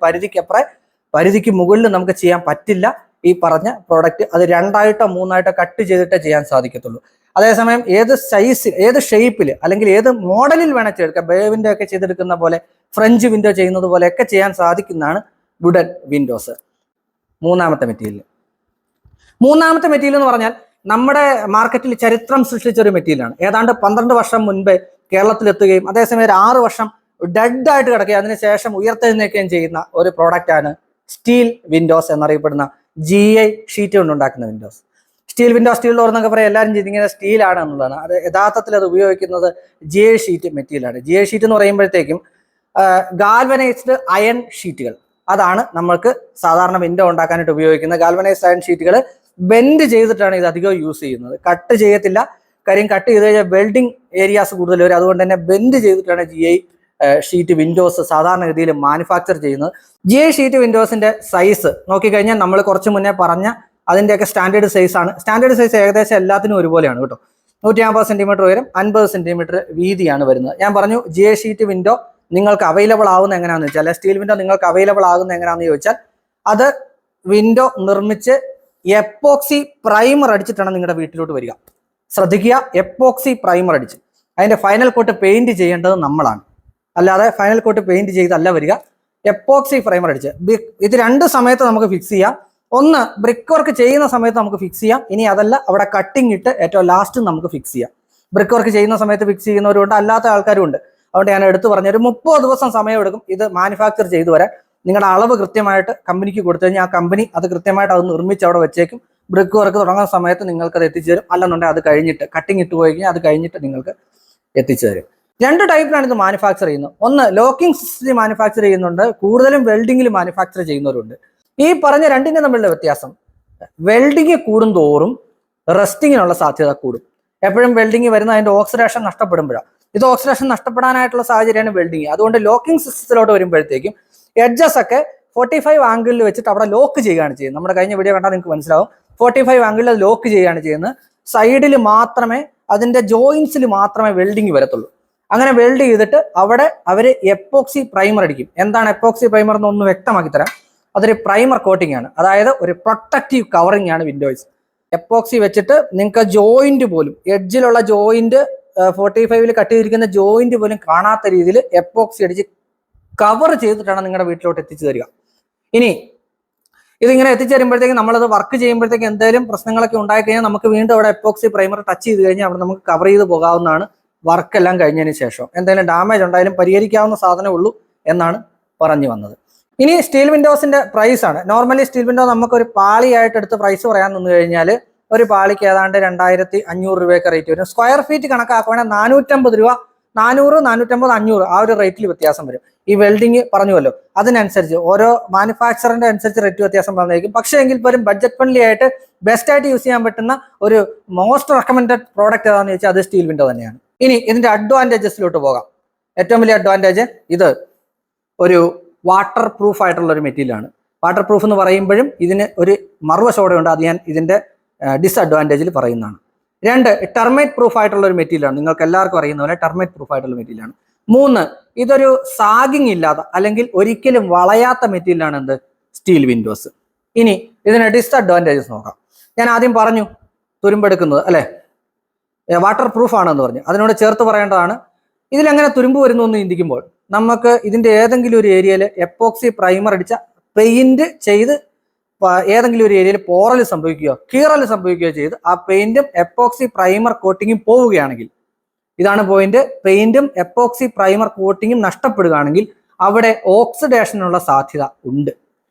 പരിധിക്ക് മുകളിൽ നമുക്ക് ചെയ്യാൻ പറ്റില്ല ഈ പറഞ്ഞ പ്രോഡക്റ്റ്. അത് 2ആയിട്ടോ 3ആയിട്ടോ കട്ട് ചെയ്തിട്ടേ ചെയ്യാൻ സാധിക്കത്തുള്ളൂ. അതേസമയം ഏത് സൈസിൽ, ഏത് ഷേപ്പിൽ അല്ലെങ്കിൽ ഏത് മോഡലിൽ വേണം ചെയ്തെടുക്കാം. ബേ വിൻഡോ ഒക്കെ ചെയ്തെടുക്കുന്ന പോലെ, ഫ്രഞ്ച് വിൻഡോ ചെയ്യുന്നത് പോലെയൊക്കെ ചെയ്യാൻ സാധിക്കുന്നതാണ് വുഡൻ വിൻഡോസ്. മൂന്നാമത്തെ മെറ്റീരിയൽ എന്ന് പറഞ്ഞാൽ നമ്മുടെ മാർക്കറ്റിൽ ചരിത്രം സൃഷ്ടിച്ച ഒരു മെറ്റീരിയലാണ്. ഏതാണ്ട് 12 വർഷം മുൻപേ കേരളത്തിലെത്തുകയും അതേസമയം 6 വർഷം ഡെഡ് ആയിട്ട് കിടക്കുകയും അതിനുശേഷം ഉയർത്തെഴുന്നേൽക്കുകയും ചെയ്യുന്ന ഒരു പ്രോഡക്റ്റാണ് സ്റ്റീൽ വിൻഡോസ് എന്നറിയപ്പെടുന്ന GI ഷീറ്റ് കൊണ്ടുണ്ടാക്കുന്ന വിൻഡോസ്. സ്റ്റീൽ ഡോർ എന്നൊക്കെ പറയാം എല്ലാവരും ചെയ്തിങ്ങനെ സ്റ്റീലാണ് എന്നുള്ളതാണ്. അത് യഥാർത്ഥത്തിൽ അത് ഉപയോഗിക്കുന്നത് GI ഷീറ്റ് മെറ്റീരിയലാണ്. GI ഷീറ്റ് എന്ന് പറയുമ്പോഴത്തേക്കും ഗാൽവനൈസ്ഡ് അയൺ ഷീറ്റുകൾ, അതാണ് നമ്മൾക്ക് സാധാരണ വിൻഡോ ഉണ്ടാക്കാനായിട്ട് ഉപയോഗിക്കുന്നത്. ഗാൽവനൈസ്ഡ് അയൺ ഷീറ്റുകൾ ബെൻഡ് ചെയ്തിട്ടാണ് ഇത് അധികം യൂസ് ചെയ്യുന്നത്. കട്ട് ചെയ്യത്തില്ല, കാര്യം കട്ട് ചെയ്ത് കഴിഞ്ഞാൽ വെൽഡിങ് ഏരിയാസ് കൂടുതൽ വരും. അതുകൊണ്ട് തന്നെ ബെൻഡ് ചെയ്തിട്ടാണ് GI ഷീറ്റ് വിൻഡോസ് സാധാരണഗതിയിൽ മാനുഫാക്ചർ ചെയ്യുന്നത്. GI ഷീറ്റ് വിൻഡോസിന്റെ സൈസ് നോക്കിക്കഴിഞ്ഞാൽ നമ്മൾ കുറച്ച് മുന്നേ പറഞ്ഞ അതിൻ്റെയൊക്കെ സ്റ്റാൻഡേർഡ് സൈസ് ആണ്. സ്റ്റാൻഡേർഡ് സൈസ് ഏകദേശം എല്ലാത്തിനും ഒരുപോലെയാണ് കേട്ടോ. 150 സെന്റിമീറ്റർ ഉയരം, 50 സെന്റിമീറ്റർ വീതിയാണ് വരുന്നത്. ഞാൻ പറഞ്ഞു GI ഷീറ്റ് വിൻഡോ നിങ്ങൾക്ക് അവൈലബിൾ ആവുന്ന എങ്ങനെയാണെന്ന് വെച്ചാൽ, സ്റ്റീൽ വിൻഡോ നിങ്ങൾക്ക് അവൈലബിൾ ആകുന്ന എങ്ങനെയാണെന്ന് ചോദിച്ചാൽ, അത് വിൻഡോ നിർമ്മിച്ച് എപ്പോക്സി പ്രൈമർ അടിച്ചിട്ടാണ് നിങ്ങളുടെ വീട്ടിലോട്ട് വരിക. ശ്രദ്ധിക്കുക, എപ്പോക്സി പ്രൈമർ അടിച്ച്. അതിന്റെ ഫൈനൽ കോട്ട് പെയിന്റ് ചെയ്യേണ്ടത് നമ്മളാണ്, അല്ലാതെ ഫൈനൽ കോട്ട് പെയിന്റ് ചെയ്തല്ല വരിക. എപ്പോക്സി പ്രൈമർ അടിച്ച്. ഇത് 2 സമയത്ത് നമുക്ക് ഫിക്സ് ചെയ്യാം. ഒന്ന് ബ്രിക്ക് വർക്ക് ചെയ്യുന്ന സമയത്ത് നമുക്ക് ഫിക്സ് ചെയ്യാം. ഇനി അതല്ല, അവിടെ കട്ടിങ് ഇട്ട് ഏറ്റവും ലാസ്റ്റ് നമുക്ക് ഫിക്സ് ചെയ്യാം. ബ്രിക്ക് വർക്ക് ചെയ്യുന്ന സമയത്ത് ഫിക്സ് ചെയ്യുന്നവരുണ്ട്, അല്ലാത്ത ആൾക്കാരും ഉണ്ട്. അതുകൊണ്ട് ഞാൻ എടുത്തു പറഞ്ഞ ഒരു 30 ദിവസം സമയം എടുക്കും ഇത് മാനുഫാക്ചർ ചെയ്തു വരാൻ. നിങ്ങളുടെ അളവ് കൃത്യമായിട്ട് കമ്പനിക്ക് കൊടുത്തു കഴിഞ്ഞാൽ ആ കമ്പനി അത് കൃത്യമായിട്ട് അത് നിർമ്മിച്ച് അവിടെ വെച്ചേക്കും. ബ്രിക്ക് വർക്ക് തുടങ്ങുന്ന സമയത്ത് നിങ്ങൾക്ക് അത് എത്തിച്ചു തരും. അല്ലെന്നുണ്ടെങ്കിൽ അത് കഴിഞ്ഞിട്ട് കട്ടിങ് ഇട്ട് പോയി കഴിഞ്ഞാൽ അത് കഴിഞ്ഞിട്ട് നിങ്ങൾക്ക് എത്തിച്ചു തരും. 2 ടൈപ്പിലാണ് ഇത് മാനുഫാക്ചർ ചെയ്യുന്നത്. ഒന്ന് ലോക്കിംഗ് സിസ്റ്റത്തിൽ മാനുഫാക്ചർ ചെയ്യുന്നുണ്ട്, കൂടുതലും വെൽഡിങ്ങിൽ മാനുഫാക്ചർ ചെയ്യുന്നവരുണ്ട്. ഈ പറഞ്ഞ രണ്ടിന്റെ തമ്മിലുള്ള വ്യത്യാസം, വെൽഡിങ് കൂടുന്തോറും റസ്റ്റിങ്ങിനുള്ള സാധ്യത കൂടും. എപ്പോഴും വെൽഡിങ് വരുന്ന അതിന്റെ ഓക്സിഡേഷൻ നഷ്ടപ്പെടുമ്പോഴാണ്. ഇത് ഓക്സിഡേഷൻ നഷ്ടപ്പെടാനായിട്ടുള്ള സാഹചര്യമാണ് വെൽഡിങ്. അതുകൊണ്ട് ലോക്കിംഗ് സിസ്റ്റത്തിലോട്ട് വരുമ്പോഴത്തേക്കും എഡ്ജസ് ഒക്കെ 45 ആംഗിളിൽ വെച്ചിട്ട് അവിടെ ലോക്ക് ചെയ്യുകയാണ് ചെയ്യുന്നത്. നമ്മുടെ കഴിഞ്ഞ വീഡിയോ കണ്ടാൽ നിങ്ങൾക്ക് മനസ്സിലാവും. 45 ആംഗിളിൽ അത് ലോക്ക് ചെയ്യുകയാണ് ചെയ്യുന്നത്. സൈഡിൽ മാത്രമേ, അതിന്റെ ജോയിൻസിൽ മാത്രമേ വെൽഡിങ് വരത്തുള്ളൂ. അങ്ങനെ വെൽഡ് ചെയ്തിട്ട് അവിടെ അവർ എപ്പോക്സി പ്രൈമർ അടിക്കും. എന്താണ് എപ്പോക്സി പ്രൈമർ എന്ന് ഒന്ന് വ്യക്തമാക്കി തരാം. അതൊരു പ്രൈമർ കോട്ടിംഗ് ആണ്, അതായത് ഒരു പ്രൊട്ടക്റ്റീവ് കവറിംഗ് ആണ് വിൻഡോസ്. എപ്പോക്സി വെച്ചിട്ട് നിങ്ങൾക്ക് ജോയിന്റ് പോലും, എഡ്ജിലുള്ള ജോയിന്റ് 45-ൽ കട്ട് ചെയ്തിരിക്കുന്ന ജോയിന്റ് പോലും കാണാത്ത രീതിയിൽ എപ്പോക്സി അടിച്ച് കവർ ചെയ്തിട്ടാണ് നിങ്ങളുടെ വീട്ടിലോട്ട് എത്തിച്ചു തരിക. ഇനി ഇതിങ്ങനെ എത്തിച്ചു തരുമ്പോഴത്തേക്കും നമ്മളത് വർക്ക് ചെയ്യുമ്പോഴത്തേക്ക് എന്തെങ്കിലും പ്രശ്നങ്ങളൊക്കെ ഉണ്ടായിക്കഴിഞ്ഞാൽ നമുക്ക് വീണ്ടും അവിടെ എപ്പോക്സി പ്രൈമർ ടച്ച് ചെയ്ത് കഴിഞ്ഞാൽ അവിടെ നമുക്ക് കവർ ചെയ്ത് പോകാവുന്നതാണ്. വർക്കെല്ലാം കഴിഞ്ഞതിന് ശേഷം എന്തെങ്കിലും ഡാമേജ് ഉണ്ടായാലും പരിഹരിക്കാവുന്ന സാധനമേ ഉള്ളൂ എന്നാണ് പറഞ്ഞു വന്നത്. ഇനി സ്റ്റീൽ വിൻഡോസിന്റെ പ്രൈസ് ആണ്. നോർമലി സ്റ്റീൽ വിൻഡോ നമുക്കൊരു പാളിയായിട്ട് എടുത്ത് പ്രൈസ് പറയാൻ നിന്ന് കഴിഞ്ഞാൽ ഒരു പാളിക്ക് ഏതാണ്ട് 2500 രൂപയൊക്കെ റേറ്റ് വരും. സ്ക്വയർ ഫീറ്റ് കണക്കാക്കുകയാണെങ്കിൽ 450 രൂപ, 400, 450, 500 ആ ഒരു റേറ്റിൽ വ്യത്യാസം വരും. ഈ വെൽഡിങ് പറഞ്ഞുവല്ലോ, അതിനനുസരിച്ച് ഓരോ മാനുഫാക്ചറിന്റെ അനുസരിച്ച് റേറ്റ് വ്യത്യാസം പറഞ്ഞിരിക്കും. പക്ഷേ എങ്കിൽ പോലും ബഡ്ജറ്റ് ഫ്രണ്ട്ലി ആയിട്ട് ബെസ്റ്റ് ആയിട്ട് യൂസ് ചെയ്യാൻ പറ്റുന്ന ഒരു മോസ്റ്റ് റെക്കമെൻഡഡ് പ്രോഡക്റ്റ് ഏതാണെന്ന് ചോദിച്ചാൽ അത് സ്റ്റീൽ വിൻഡോ തന്നെയാണ്. ഇനി ഇതിന്റെ അഡ്വാൻറ്റേജസിലോട്ട് പോകാം. ഏറ്റവും വലിയ അഡ്വാൻറ്റേജ്, ഇത് ഒരു വാട്ടർ പ്രൂഫ് ആയിട്ടുള്ള ഒരു മെറ്റീരിയലാണ്. വാട്ടർ പ്രൂഫ് എന്ന് പറയുമ്പോഴും ഇതിന് ഒരു മറുവശോടെയുണ്ട്, അത് ഞാൻ ഇതിന്റെ ഡിസ്അഡ്വാൻറ്റേജിൽ പറയുന്നതാണ്. 2, ടെർമൈറ്റ് പ്രൂഫ് ആയിട്ടുള്ള ഒരു മെറ്റീരിയലാണ്. നിങ്ങൾക്ക് എല്ലാവർക്കും അറിയുന്ന പോലെ ടെർമൈറ്റ് പ്രൂഫ് ആയിട്ടുള്ള മെറ്റീരിയലാണ്. 3, ഇതൊരു സാഗിങ് ഇല്ലാത്ത അല്ലെങ്കിൽ ഒരിക്കലും വളയാത്ത മെറ്റീരിയലാണ് എന്ത്, സ്റ്റീൽ വിൻഡോസ്. ഇനി ഇതിന് ഡിസ്അഡ്വാൻറ്റേജസ് നോക്കാം. ഞാൻ ആദ്യം പറഞ്ഞു തുരുമ്പെടുക്കുന്നത് അല്ലെ, വാട്ടർ പ്രൂഫ് ആണെന്ന് പറഞ്ഞു. അതിനോട് ചേർത്ത് പറയേണ്ടതാണ്, ഇതിലെങ്ങനെ തുരുമ്പ് വരുന്നു എന്ന് ചിന്തിക്കുമ്പോൾ നമുക്ക് ഇതിന്റെ ഏതെങ്കിലും ഒരു ഏരിയയിൽ എപ്പോക്സി പ്രൈമർ അടിച്ച പെയിന്റ് ചെയ്ത് ഏതെങ്കിലും ഒരു ഏരിയയിൽ പോറൽ സംഭവിക്കുകയോ കീറൽ സംഭവിക്കുകയോ ചെയ്ത് ആ പെയിന്റും എപ്പോക്സി പ്രൈമർ കോട്ടിങ്ങും പോവുകയാണെങ്കിൽ, ഇതാണ് പോയിന്റ്, പെയിന്റും എപ്പോക്സി പ്രൈമർ കോട്ടിങ്ങും നഷ്ടപ്പെടുകയാണെങ്കിൽ അവിടെ ഓക്സിഡേഷനുള്ള സാധ്യത ഉണ്ട്.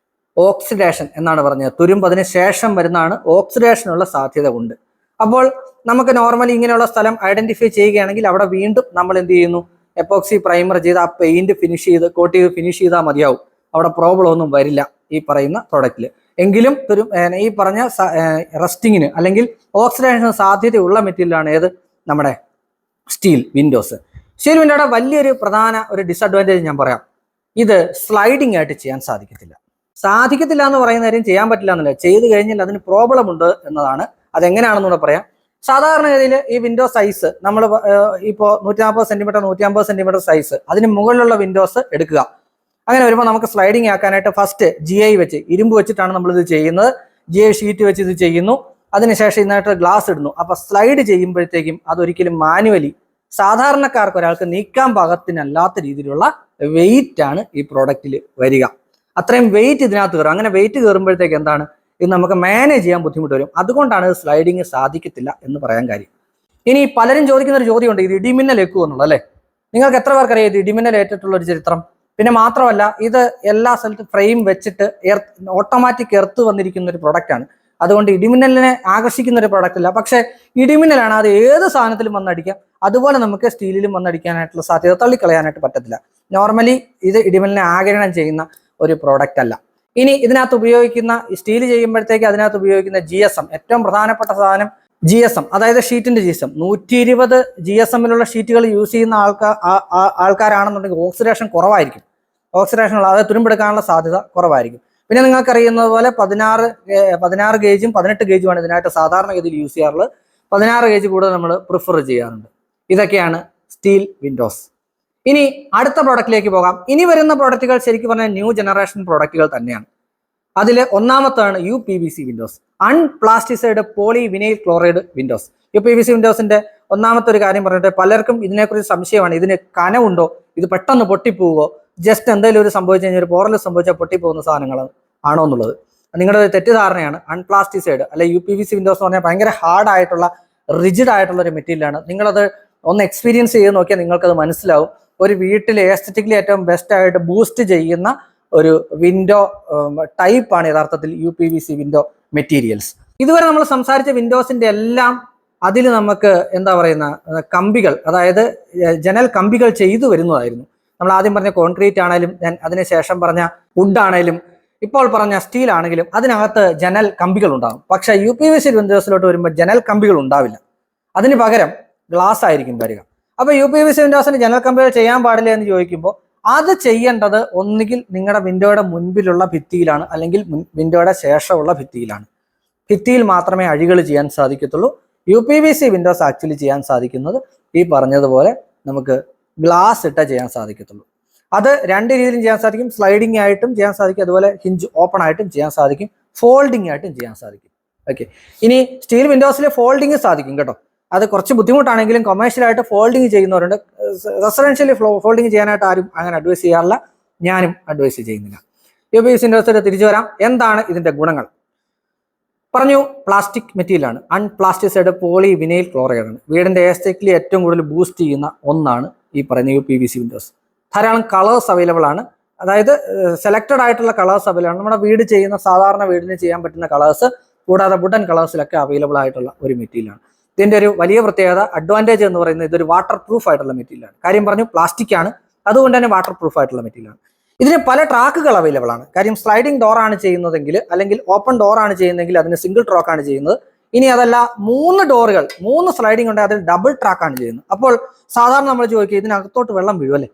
ഓക്സിഡേഷൻ എന്നാണ് പറഞ്ഞത്, തുരുമ്പ് അതിന് ശേഷം വരുന്നതാണ്. ഓക്സിഡേഷനുള്ള സാധ്യത ഉണ്ട്. അപ്പോൾ നമുക്ക് നോർമലി ഇങ്ങനെയുള്ള സ്ഥലം ഐഡന്റിഫൈ ചെയ്യുകയാണെങ്കിൽ അവിടെ വീണ്ടും നമ്മൾ എന്ത് ചെയ്യുന്നു, എപ്പോക്സി പ്രൈമർ ചെയ്ത് ആ പെയിന്റ് ഫിനിഷ് ചെയ്ത് കോട്ട് ചെയ്ത് ഫിനിഷ് ചെയ്താൽ മതിയാവും. അവിടെ പ്രോബ്ലം ഒന്നും വരില്ല ഈ പറയുന്ന പ്രോഡക്റ്റിൽ. എങ്കിലും ഈ പറഞ്ഞ റസ്റ്റിങ്ങിന് അല്ലെങ്കിൽ ഓക്സിഡേഷന് സാധ്യതയുള്ള മെറ്റീരിയലാണ് ഏത്, നമ്മുടെ സ്റ്റീൽ വിൻഡോസ്. സ്റ്റീൽ വിൻഡോയുടെ വലിയൊരു പ്രധാന ഒരു ഡിസഡ്വാൻറ്റേജ് ഞാൻ പറയാം, ഇത് സ്ലൈഡിംഗ് ആയിട്ട് ചെയ്യാൻ സാധിക്കത്തില്ല. സാധിക്കത്തില്ല എന്ന് പറയുന്ന കാര്യം ചെയ്യാൻ പറ്റില്ല എന്നല്ല, ചെയ്ത് കഴിഞ്ഞാൽ അതിന് പ്രോബ്ലം ഉണ്ട് എന്നതാണ്. അതെങ്ങനെയാണെന്നൂടെ പറയാം. സാധാരണഗതിയിൽ ഈ വിൻഡോ സൈസ് നമ്മൾ ഇപ്പോൾ 140 സെന്റിമീറ്റർ 150 സെന്റിമീറ്റർ സൈസ് അതിന് മുകളിലുള്ള വിൻഡോസ് എടുക്കുക. അങ്ങനെ വരുമ്പോൾ നമുക്ക് സ്ലൈഡിങ് ആക്കാനായിട്ട് ഫസ്റ്റ് GI വെച്ച് ഇരുമ്പ് വെച്ചിട്ടാണ് നമ്മളിത് ചെയ്യുന്നത്. GI ഷീറ്റ് വെച്ച് ഇത് ചെയ്യുന്നു. അതിനുശേഷം ഇതിനായിട്ട് ഗ്ലാസ് ഇടുന്നു. അപ്പൊ സ്ലൈഡ് ചെയ്യുമ്പോഴത്തേക്കും അതൊരിക്കലും മാനുവലി സാധാരണക്കാർക്ക് ഒരാൾക്ക് നീക്കാൻ പാകത്തിനല്ലാത്ത രീതിയിലുള്ള വെയിറ്റ് ആണ് ഈ പ്രോഡക്റ്റിൽ വരിക. അത്രയും വെയിറ്റ് ഇതിനകത്ത് കയറും. അങ്ങനെ വെയിറ്റ് കയറുമ്പോഴത്തേക്ക് എന്താണ്, ഇത് നമുക്ക് മാനേജ് ചെയ്യാൻ ബുദ്ധിമുട്ട് വരും. അതുകൊണ്ടാണ് സ്ലൈഡിങ് സാധിക്കത്തില്ല എന്ന് പറയാൻ കാര്യം. ഇനി പലരും ചോദിക്കുന്ന ഒരു ചോദ്യമുണ്ട്, ഇത് ഇടിമിന്നൽ ഏക്കുമോ എന്നുള്ളത് അല്ലേ? നിങ്ങൾക്ക് എത്ര പേർക്കറിയാം ഇത് ഇടിമിന്നൽ ഏറ്റിട്ടുള്ള ഒരു ചരിത്രം? പിന്നെ മാത്രമല്ല, ഇത് എല്ലാ സ്ഥലത്തും ഫ്രെയിം വെച്ചിട്ട് ഓട്ടോമാറ്റിക് എർത്ത് വന്നിരിക്കുന്ന ഒരു പ്രൊഡക്റ്റ് ആണ്. അതുകൊണ്ട് ഇടിമിന്നലിനെ ആകർഷിക്കുന്ന ഒരു പ്രൊഡക്റ്റ് അല്ല. പക്ഷെ ഇടിമിന്നലാണ്, അത് ഏത് സാധനത്തിലും വന്നടിക്കാം. അതുപോലെ നമുക്ക് സ്റ്റീലിലും വന്നടിക്കാനായിട്ടുള്ള സാധ്യത തള്ളിക്കളയാനായിട്ട് പറ്റത്തില്ല. നോർമലി ഇത് ഇടിമിന്നലിനെ ആഗിരണം ചെയ്യുന്ന ഒരു പ്രോഡക്റ്റ് അല്ല. ഇനി ഇതിനകത്ത് ഉപയോഗിക്കുന്ന സ്റ്റീൽ ചെയ്യുമ്പോഴത്തേക്ക് അതിനകത്ത് ഉപയോഗിക്കുന്ന GSM, ഏറ്റവും പ്രധാനപ്പെട്ട സാധനം GSM, അതായത് ഷീറ്റിന്റെ GSM. 120 GSM-ലുള്ള ഷീറ്റുകൾ യൂസ് ചെയ്യുന്ന ആൾക്കാരാണെന്നുണ്ടെങ്കിൽ ഓക്സിഡേഷൻ കുറവായിരിക്കും. ഓക്സിഡേഷൻ ഉള്ള, അതായത് തുരുമ്പെടുക്കാനുള്ള സാധ്യത കുറവായിരിക്കും. പിന്നെ നിങ്ങൾക്കറിയുന്നത് പോലെ 16 ഗേജും 18 ഗേജുമാണ് ഇതിനായിട്ട് സാധാരണഗതിയിൽ യൂസ് ചെയ്യാറുള്ളത്. 16 ഗേജ് കൂടുതൽ നമ്മൾ പ്രിഫർ ചെയ്യാറുണ്ട്. ഇതൊക്കെയാണ് സ്റ്റീൽ വിൻഡോസ്. ഇനി അടുത്ത പ്രോഡക്റ്റിലേക്ക് പോകാം. ഇനി വരുന്ന പ്രോഡക്റ്റുകൾ ശരിക്കും പറഞ്ഞാൽ ന്യൂ ജനറേഷൻ പ്രോഡക്റ്റുകൾ തന്നെയാണ്. അതിൽ ഒന്നാമത്താണ് UPVC windows, unplasticised poly vinyl chloride windows. UPVC വിൻഡോസിന്റെ ഒന്നാമത്തെ ഒരു കാര്യം പറഞ്ഞിട്ട് പലർക്കും ഇതിനെക്കുറിച്ച് സംശയമാണ്. ഇതിന് കനവുണ്ടോ, ഇത് പെട്ടെന്ന് പൊട്ടിപ്പോവോ, ജസ്റ്റ് എന്തെങ്കിലും ഒരു സംഭവിച്ചു കഴിഞ്ഞാൽ ഒരു പോറൽ സംഭവിച്ചാൽ പൊട്ടിപ്പോകുന്ന സാധനങ്ങൾ ആണോ എന്നുള്ളത് നിങ്ങളുടെ ഒരു തെറ്റിദ്ധാരണയാണ്. അൺപ്ലാസ്റ്റിസൈഡ് അല്ലെ UPVC വിൻഡോസ് എന്ന് പറഞ്ഞാൽ ഭയങ്കര ഹാർഡായിട്ടുള്ള റിജിഡ് ആയിട്ടുള്ള ഒരു മെറ്റീരിയലാണ്. നിങ്ങളത് ഒന്ന് എക്സ്പീരിയൻസ് ചെയ്ത് നോക്കിയാൽ നിങ്ങൾക്കത് മനസ്സിലാവും. ഒരു വീട്ടിൽ എസ്തെറ്റിക്കലി ഏറ്റവും ബെസ്റ്റ് ആയിട്ട് ബൂസ്റ്റ് ചെയ്യുന്ന ഒരു വിൻഡോ ടൈപ്പാണ് യഥാർത്ഥത്തിൽ UPVC വിൻഡോ മെറ്റീരിയൽസ്. ഇതുവരെ നമ്മൾ സംസാരിച്ച വിൻഡോസിന്റെ എല്ലാം അതിൽ നമുക്ക് എന്താ പറയുന്ന കമ്പികൾ, അതായത് ജനൽ കമ്പികൾ ചെയ്തു വരുന്നതായിരുന്നു. നമ്മൾ ആദ്യം പറഞ്ഞ കോൺക്രീറ്റ് ആണെങ്കിലും അതിനുശേഷം പറഞ്ഞ വുഡ് ആണെങ്കിലും ഇപ്പോൾ പറഞ്ഞ സ്റ്റീൽ ആണെങ്കിലും അതിനകത്ത് ജനൽ കമ്പികൾ ഉണ്ടാകും. പക്ഷെ UPVC വിൻഡോസിലോട്ട് വരുമ്പോൾ ജനൽ കമ്പികൾ ഉണ്ടാവില്ല. അതിന് പകരം ഗ്ലാസ് ആയിരിക്കും വരിക. അപ്പൊ UPVC വിൻഡോസിന് ജനൽ കമ്പികൾ ചെയ്യാൻ പാടില്ല എന്ന് ചോദിക്കുമ്പോൾ അത് ചെയ്യേണ്ടത് ഒന്നുകിൽ നിങ്ങളുടെ വിൻഡോയുടെ മുൻപിലുള്ള ഭിത്തിയിലാണ്, അല്ലെങ്കിൽ വിൻഡോയുടെ ശേഷമുള്ള ഭിത്തിയിലാണ്. ഭിത്തിയിൽ മാത്രമേ അഴികൾ ചെയ്യാൻ സാധിക്കത്തുള്ളൂ. UPVC വിൻഡോസ് ആക്ച്വലി ചെയ്യാൻ സാധിക്കുന്നത് ഈ പറഞ്ഞതുപോലെ നമുക്ക് ഗ്ലാസ് ഇട്ടേ ചെയ്യാൻ സാധിക്കത്തുള്ളൂ. അത് രണ്ട് രീതിയിലും ചെയ്യാൻ സാധിക്കും. സ്ലൈഡിങ് ആയിട്ടും ചെയ്യാൻ സാധിക്കും, അതുപോലെ ഹിഞ്ച് ഓപ്പൺ ആയിട്ടും ചെയ്യാൻ സാധിക്കും, ഫോൾഡിങ് ആയിട്ടും ചെയ്യാൻ സാധിക്കും. ഓക്കെ, ഇനി സ്റ്റീൽ വിൻഡോസിൽ ഫോൾഡിങ് സാധിക്കും കേട്ടോ. അത് കുറച്ച് ബുദ്ധിമുട്ടാണെങ്കിലും കൊമേഴ്ഷ്യലായിട്ട് ഫോൾഡിങ് ചെയ്യുന്നവരുണ്ട്. റെസിഡൻഷ്യലി ഫോൾഡിങ് ചെയ്യാനായിട്ട് ആരും അങ്ങനെ അഡ്വൈസ് ചെയ്യാറില്ല, ഞാനും അഡ്വൈസ് ചെയ്യുന്നില്ല. UPVC വിൻഡോസിൽ തിരിച്ചു വരാം. എന്താണ് ഇതിന്റെ ഗുണങ്ങൾ? പറഞ്ഞു, പ്ലാസ്റ്റിക് മെറ്റീരിയലാണ്, അൺപ്ലാസ്റ്റിസൈഡ് പോളി വിനൈൽ ക്ലോറൈഡ് ആണ്. വീടിന്റെ എസ്തെറ്റിക്കലി ഏറ്റവും കൂടുതൽ ബൂസ്റ്റ് ചെയ്യുന്ന ഒന്നാണ് ഈ പറയുന്ന UPVC വിൻഡോസ്. ധാരാളം കളേഴ്സ് അവൈലബിൾ ആണ്, അതായത് സെലക്റ്റഡ് ആയിട്ടുള്ള കളേഴ്സ് അവൈലബിൾ ആണ്. നമ്മുടെ വീട് ചെയ്യുന്ന സാധാരണ വീടിന് ചെയ്യാൻ പറ്റുന്ന കളേഴ്സ് കൂടാതെ വുഡൻ കളേഴ്സിലൊക്കെ അവൈലബിൾ ആയിട്ടുള്ള ഒരു മെറ്റീരിയലാണ്. ഇതിന്റെ ഒരു വലിയ പ്രത്യേകത, അഡ്വാൻറ്റേജ് എന്ന് പറയുന്നത് ഇതൊരു വാട്ടർ പ്രൂഫ് ആയിട്ടുള്ള മെറ്റീരിയലാണ്. കാര്യം പറഞ്ഞു, പ്ലാസ്റ്റിക് ആണ്, അതുകൊണ്ട് തന്നെ വാട്ടർ പ്രൂഫ് ആയിട്ടുള്ള മെറ്റീരിയലാണ്. ഇതിന് പല ട്രാക്കുകൾ അവൈലബിൾ ആണ്. കാര്യം സ്ലൈഡിംഗ് ഡോർ ആണ് ചെയ്യുന്നതെങ്കിൽ, അല്ലെങ്കിൽ ഓപ്പൺ ഡോർ ആണ് ചെയ്യുന്നതെങ്കിൽ അതിന് സിംഗിൾ ട്രാക്ക് ആണ് ചെയ്യുന്നത്. ഇനി അതല്ല 3 ഡോറുകൾ 3 സ്ലൈഡിംഗ് ഉണ്ട്, അതിൽ ഡബിൾ ട്രാക്ക് ആണ് ചെയ്യുന്നത്. അപ്പോൾ സാധാരണ നമ്മൾ ചോദിക്കുക, ഇതിനകത്തോട്ട് വെള്ളം വീഴും അല്ലേ?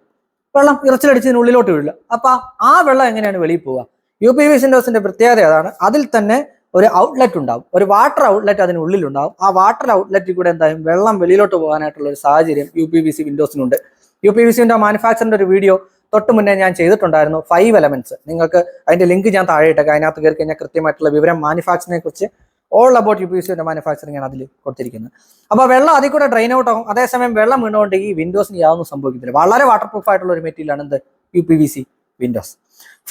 വെള്ളം ഇറച്ചിലടിച്ചതിനുള്ളിലോട്ട് വീഴില്ല. അപ്പൊ ആ വെള്ളം എങ്ങനെയാണ് വെളിയിൽ പോവുക? UPVC വിൻഡോസിന്റെ പ്രത്യേകത അതാണ്. അതിൽ തന്നെ ഒരു ഔട്ട്ലെറ്റ് ഉണ്ടാവും, ഒരു വാട്ടർ ഔട്ട്ലെറ്റ് അതിനുള്ളിലുണ്ടാവും. ആ വാട്ടർ ഔട്ട്ലെറ്റിൽ കൂടെ എന്തായാലും വെള്ളം വെളിയിലോട്ട് പോകാനായിട്ടുള്ള ഒരു സാഹചര്യം UPVC വിൻഡോസിനുണ്ട്. UPVC വിൻഡോ മാനുഫാക്ചറിന്റെ ഒരു വീഡിയോ തൊട്ട് മുന്നേ ഞാൻ ചെയ്തിട്ടുണ്ടായിരുന്നു, 5 എലമെന്റ്സ്. നിങ്ങൾക്ക് അതിന്റെ ലിങ്ക് ഞാൻ താഴെ ഇട്ടേക്കാം. അതിനകത്ത് കയറി കഴിഞ്ഞാൽ കൃത്യമായിട്ടുള്ള വിവരം മാനുഫാക്ചറിനെ കുറിച്ച് ഓൾ അബൌട്ട് UPVC മാനുഫാക്ചറിങ് ആണ് അതിൽ കൊടുത്തിരിക്കുന്നത്. അപ്പോൾ വെള്ളം അതിൽ കൂടെ ഡ്രെയിൻ ഔട്ട് ആകും. അതേസമയം വെള്ളം വീണുകൊണ്ട് ഈ വിൻഡോസിന് യാതൊന്നും സംഭവിക്കുന്നില്ല. വളരെ വാട്ടർ പ്രൂഫ് ആയിട്ടുള്ള ഒരു മെറ്റീരിയലാണ് എന്ത് UPVC വിൻഡോസ്.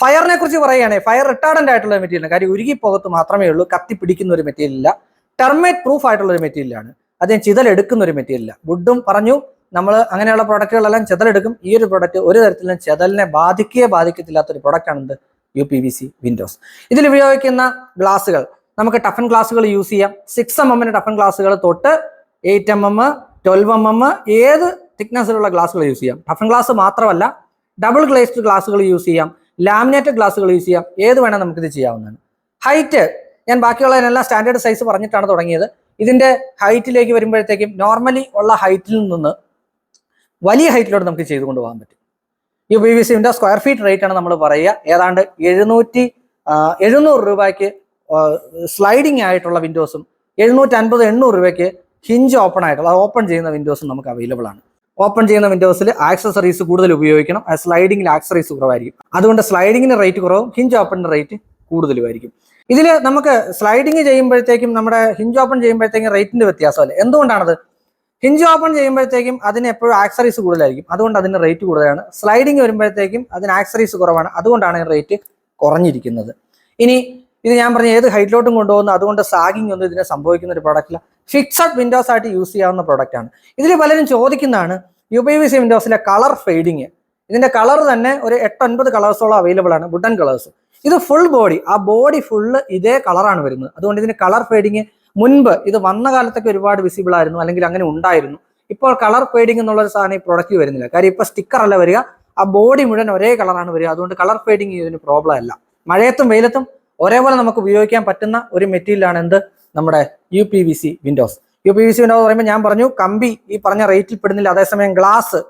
ഫയറിനെ കുറിച്ച് പറയുകയാണെങ്കിൽ ഫയർ റിട്ടാർഡന്റ് ആയിട്ടുള്ള ഒരു മെറ്റീരിയൽ, കാര്യം ഉരുകി പോകത്ത് മാത്രമേ ഉള്ളൂ, കത്തി പിടിക്കുന്ന ഒരു മെറ്റീരിയൽ ഇല്ല. ടെർമൈറ്റ് പ്രൂഫ് ആയിട്ടുള്ള ഒരു മെറ്റീരിയലാണ്. അതിന് ചിതലെടുക്കുന്ന ഒരു മെറ്റീരിയൽ. വുഡും പറഞ്ഞു, നമ്മൾ അങ്ങനെയുള്ള പ്രൊഡക്റ്റുകളെല്ലാം ചെതലെടുക്കും. ഈ ഒരു പ്രൊഡക്റ്റ് ഒരു തരത്തിലും ചെതലിനെ ബാധിക്കത്തില്ലാത്ത ഒരു പ്രൊഡക്റ്റ് ആണ് UPVC വിൻഡോസ്. ഇതിൽ ഉപയോഗിക്കുന്ന ഗ്ലാസുകൾ നമുക്ക് ടഫൻ ഗ്ലാസുകൾ യൂസ് ചെയ്യാം. 6 mm ടഫൻ ഗ്ലാസുകൾ തൊട്ട് 8 mm 12 mm ഏത് തിക്നെസ്സിലുള്ള ഗ്ലാസുകൾ യൂസ് ചെയ്യാം. ടഫൻ ഗ്ലാസ് മാത്രമല്ല, ഡബിൾ ഗ്ലേസ്ഡ് ഗ്ലാസുകൾ യൂസ് ചെയ്യാം, ലാമിനേറ്റഡ് ഗ്ലാസുകൾ യൂസ് ചെയ്യാം. ഏത് വേണം നമുക്കിത് ചെയ്യാവുന്നതാണ്. ഹൈറ്റ് ഞാൻ ബാക്കിയുള്ളതിനെല്ലാം സ്റ്റാൻഡേർഡ് സൈസ് പറഞ്ഞിട്ടാണ് തുടങ്ങിയത്. ഇതിന്റെ ഹൈറ്റിലേക്ക് വരുമ്പോഴത്തേക്കും നോർമലി ഉള്ള ഹൈറ്റിൽ നിന്ന് വലിയ ഹൈറ്റിലോട്ട് നമുക്ക് ചെയ്തുകൊണ്ട് പോകാൻ പറ്റും. UPVC window square feet rate ആണ് നമ്മൾ പറയുക. ഏതാണ്ട് 700 രൂപയ്ക്ക് സ്ലൈഡിങ് ആയിട്ടുള്ള വിൻഡോസും 750-800 രൂപയ്ക്ക് ഹിഞ്ച് ഓപ്പൺ ആയിട്ടുള്ള ഓപ്പൺ ചെയ്യുന്ന വിൻഡോസും നമുക്ക് അവൈലബിൾ ആണ്. ഓപ്പൺ ചെയ്യുന്ന വിൻഡോസിൽ ആക്സസറീസ് കൂടുതൽ ഉപയോഗിക്കണം. സ്ലൈഡിങ്ങിൽ ആക്സസറീസ് കുറവായിരിക്കും. അതുകൊണ്ട് സ്ലൈഡിങ്ങിന് റേറ്റ് കുറവും, ഹിഞ്ച് ഓപ്പണിന്റെ റേറ്റ് കൂടുതലുമായിരിക്കും. ഇതിൽ നമുക്ക് സ്ലൈഡിങ് ചെയ്യുമ്പോഴത്തേക്കും നമ്മുടെ ഹിഞ്ച് ഓപ്പൺ ചെയ്യുമ്പോഴത്തേക്കും റേറ്റിന്റെ വ്യത്യാസമല്ലേ. എന്തുകൊണ്ടാണത്? ഹിഞ്ച് ഓപ്പൺ ചെയ്യുമ്പോഴത്തേക്കും അതിന് എപ്പോഴും ആക്സറീസ് കൂടുതലായിരിക്കും, അതുകൊണ്ട് അതിന് റേറ്റ് കൂടുതലാണ്. സ്ലൈഡിങ് വരുമ്പോഴത്തേക്കും അതിന് ആക്സറീസ് കുറവാണ്, അതുകൊണ്ടാണ് റേറ്റ് കുറഞ്ഞിരിക്കുന്നത്. ഇനി ഇത് ഞാൻ പറഞ്ഞ ഏത് ഹൈറ്റിലോട്ടും കൊണ്ടുപോകുന്നു, അതുകൊണ്ട് സാഗിങ് ഒന്നും ഇതിനെ സംഭവിക്കുന്ന ഒരു പ്രോഡക്റ്റില്ല. ഫിക്സഡ് വിൻഡോസ് ആയിട്ട് യൂസ് ചെയ്യാവുന്ന പ്രോഡക്റ്റ് ആണ്. ഇതിൽ പലരും ചോദിക്കുന്നതാണ് UPVC വിൻഡോസിലെ കളർ ഫെയ്ഡിങ്. ഇതിന്റെ കളർ തന്നെ ഒരു 8-9 കളേഴ്സോളം അവൈലബിൾ ആണ്, വുഡൻ കളേഴ്സ്. ഇത് ഫുൾ ബോഡി, ആ ബോഡി ഫുള്ള് ഇതേ കളറാണ് വരുന്നത്. അതുകൊണ്ട് ഇതിന് കളർ ഫെയ്ഡിങ് മുൻപ് ഇത് വന്ന കാലത്തൊക്കെ ഒരുപാട് വിസിബിൾ ആയിരുന്നു, അല്ലെങ്കിൽ അങ്ങനെ ഉണ്ടായിരുന്നു. ഇപ്പോൾ കളർ ഫെയ്ഡിങ് എന്നുള്ളൊരു സാധനം ഈ പ്രൊഡക്റ്റ് വരുന്നില്ല. കാര്യം ഇപ്പൊ സ്റ്റിക്കർ അല്ല വരിക, ആ ബോഡി മുഴുവൻ ഒരേ കളറാണ് വരിക. അതുകൊണ്ട് കളർ ഫെയ്ഡിങ് ഇതിന് പ്രോബ്ലം അല്ല. മഴയത്തും വെയിലത്തും ഒരേപോലെ നമുക്ക് ഉപയോഗിക്കാൻ പറ്റുന്ന ഒരു മെറ്റീരിയലാണ് എന്ത്, നമ്മുടെ UPVC വിൻഡോസ്. UPVC വിൻഡോസ് പറയുമ്പോൾ ഞാൻ പറഞ്ഞു കമ്പി ഈ പറഞ്ഞ റേറ്റിൽ പെടുന്നില്ല, അതേസമയം ഗ്ലാസ്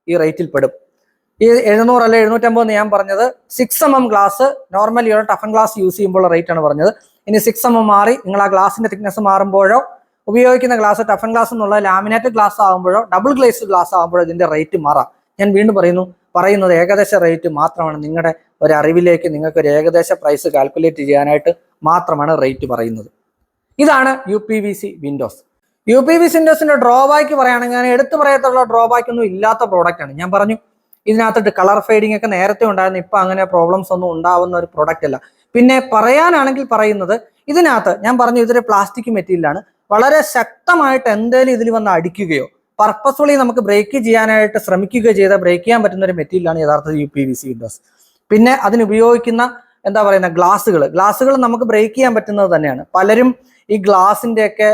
ഈ റേറ്റിൽ പെടും. ഈ 700 അല്ലെ 750 എന്ന് ഞാൻ പറഞ്ഞത് 6mm glass normally toughen glass use ചെയ്യുമ്പോൾ റേറ്റ് ആണ് പറഞ്ഞത്. ഇനി 6mm മാറി നിങ്ങൾ ആ ഗ്ലാസിന്റെ തിക്നെസ് മാറുമ്പോഴോ ഉപയോഗിക്കുന്ന ഗ്ലാസ് ടഫൻ ഗ്ലാസ് എന്നുള്ള ലാമിനേറ്റഡ് ഗ്ലാസ് ആകുമ്പോഴോ ഡബിൾ ഗ്ലേസ്ഡ് ഗ്ലാസ് ആകുമ്പോഴോ ഇതിന്റെ റേറ്റ് മാറാം. ഞാൻ വീണ്ടും പറയുന്നത് ഏകദേശ റേറ്റ് മാത്രമാണ്. നിങ്ങളുടെ ഒരു അറിവിലേക്ക് നിങ്ങൾക്ക് ഒരു ഏകദേശ പ്രൈസ് കാൽക്കുലേറ്റ് ചെയ്യാനായിട്ട് മാത്രമാണ് റേറ്റ് പറയുന്നത്. ഇതാണ് UPVC വിൻഡോസ്. UPVC വിൻഡോസിന്റെ ഡ്രോബാക്ക് പറയുകയാണെങ്കിൽ ഞാൻ എടുത്തു പറയത്തുള്ള ഡ്രോബാക്ക് ഒന്നും ഇല്ലാത്ത പ്രോഡക്റ്റ് ആണ്. ഞാൻ പറഞ്ഞു ഇതിനകത്തിട്ട് കളർ ഫെയ്ഡിങ് ഒക്കെ നേരത്തെ ഉണ്ടായിരുന്നു, ഇപ്പൊ അങ്ങനെ പ്രോബ്ലംസ് ഒന്നും ഉണ്ടാവുന്ന ഒരു പ്രോഡക്റ്റ് അല്ല. പിന്നെ പറയാനാണെങ്കിൽ പറയുന്നത് ഇതിനകത്ത് ഞാൻ പറഞ്ഞു ഇതൊരു പ്ലാസ്റ്റിക് മെറ്റീരിയലാണ്. വളരെ ശക്തമായിട്ട് എന്തെങ്കിലും ഇതിൽ വന്ന് അടിക്കുകയോ പർപ്പസ്ഫുള്ളി നമുക്ക് ബ്രേക്ക് ചെയ്യാനായിട്ട് ശ്രമിക്കുകയോ ചെയ്താൽ ബ്രേക്ക് ചെയ്യാൻ പറ്റുന്ന ഒരു മെറ്റീരിയലാണ് യഥാർത്ഥത്തിൽ UPVC വിൻഡോസ്. പിന്നെ അതിനുപയോഗിക്കുന്ന ഗ്ലാസുകൾ നമുക്ക് ബ്രേക്ക് ചെയ്യാൻ പറ്റുന്നത് തന്നെയാണ്. പലരും ഈ ഗ്ലാസിന്റെ ഒക്കെ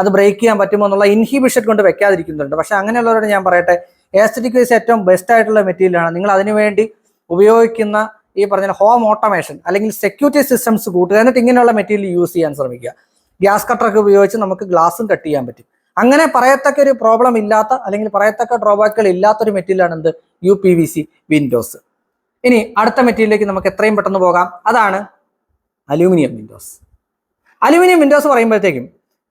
അത് ബ്രേക്ക് ചെയ്യാൻ പറ്റുമോ എന്നുള്ള ഇൻഹിബിഷൻ കൊണ്ട് വെക്കാതിരിക്കുന്നുണ്ട്. പക്ഷെ അങ്ങനെയുള്ളവരോട് ഞാൻ പറയട്ടെ, എസ്തെറ്റിക് വൈസ് ഏറ്റവും ബെസ്റ്റ് ആയിട്ടുള്ള മെറ്റീരിയലാണ്. നിങ്ങൾ അതിനുവേണ്ടി ഉപയോഗിക്കുന്ന ഈ പറഞ്ഞ ഹോം ഓട്ടോമേഷൻ അല്ലെങ്കിൽ സെക്യൂരിറ്റി സിസ്റ്റംസ് കൂട്ടുക, എന്നിട്ട് ഇങ്ങനെയുള്ള മെറ്റീരിയൽ യൂസ് ചെയ്യാൻ ശ്രമിക്കുക. ഗ്യാസ് കട്ടറൊക്കെ ഉപയോഗിച്ച് നമുക്ക് ഗ്ലാസും കട്ട് ചെയ്യാൻ പറ്റും. അങ്ങനെ പറയത്തക്ക ഒരു പ്രോബ്ലം ഇല്ലാത്ത അല്ലെങ്കിൽ പറയത്തക്ക ഡ്രോബാക്കുകൾ ഇല്ലാത്തൊരു മെറ്റീരിയലാണ് എന്ത്, UPVC വിൻഡോസ്. ഇനി അടുത്ത മെറ്റീരിയലിലേക്ക് നമുക്ക് എത്രയും പെട്ടെന്ന് പോകാം. അതാണ് അലൂമിനിയം വിൻഡോസ്. അലൂമിനിയം വിൻഡോസ് പറയുമ്പോഴത്തേക്കും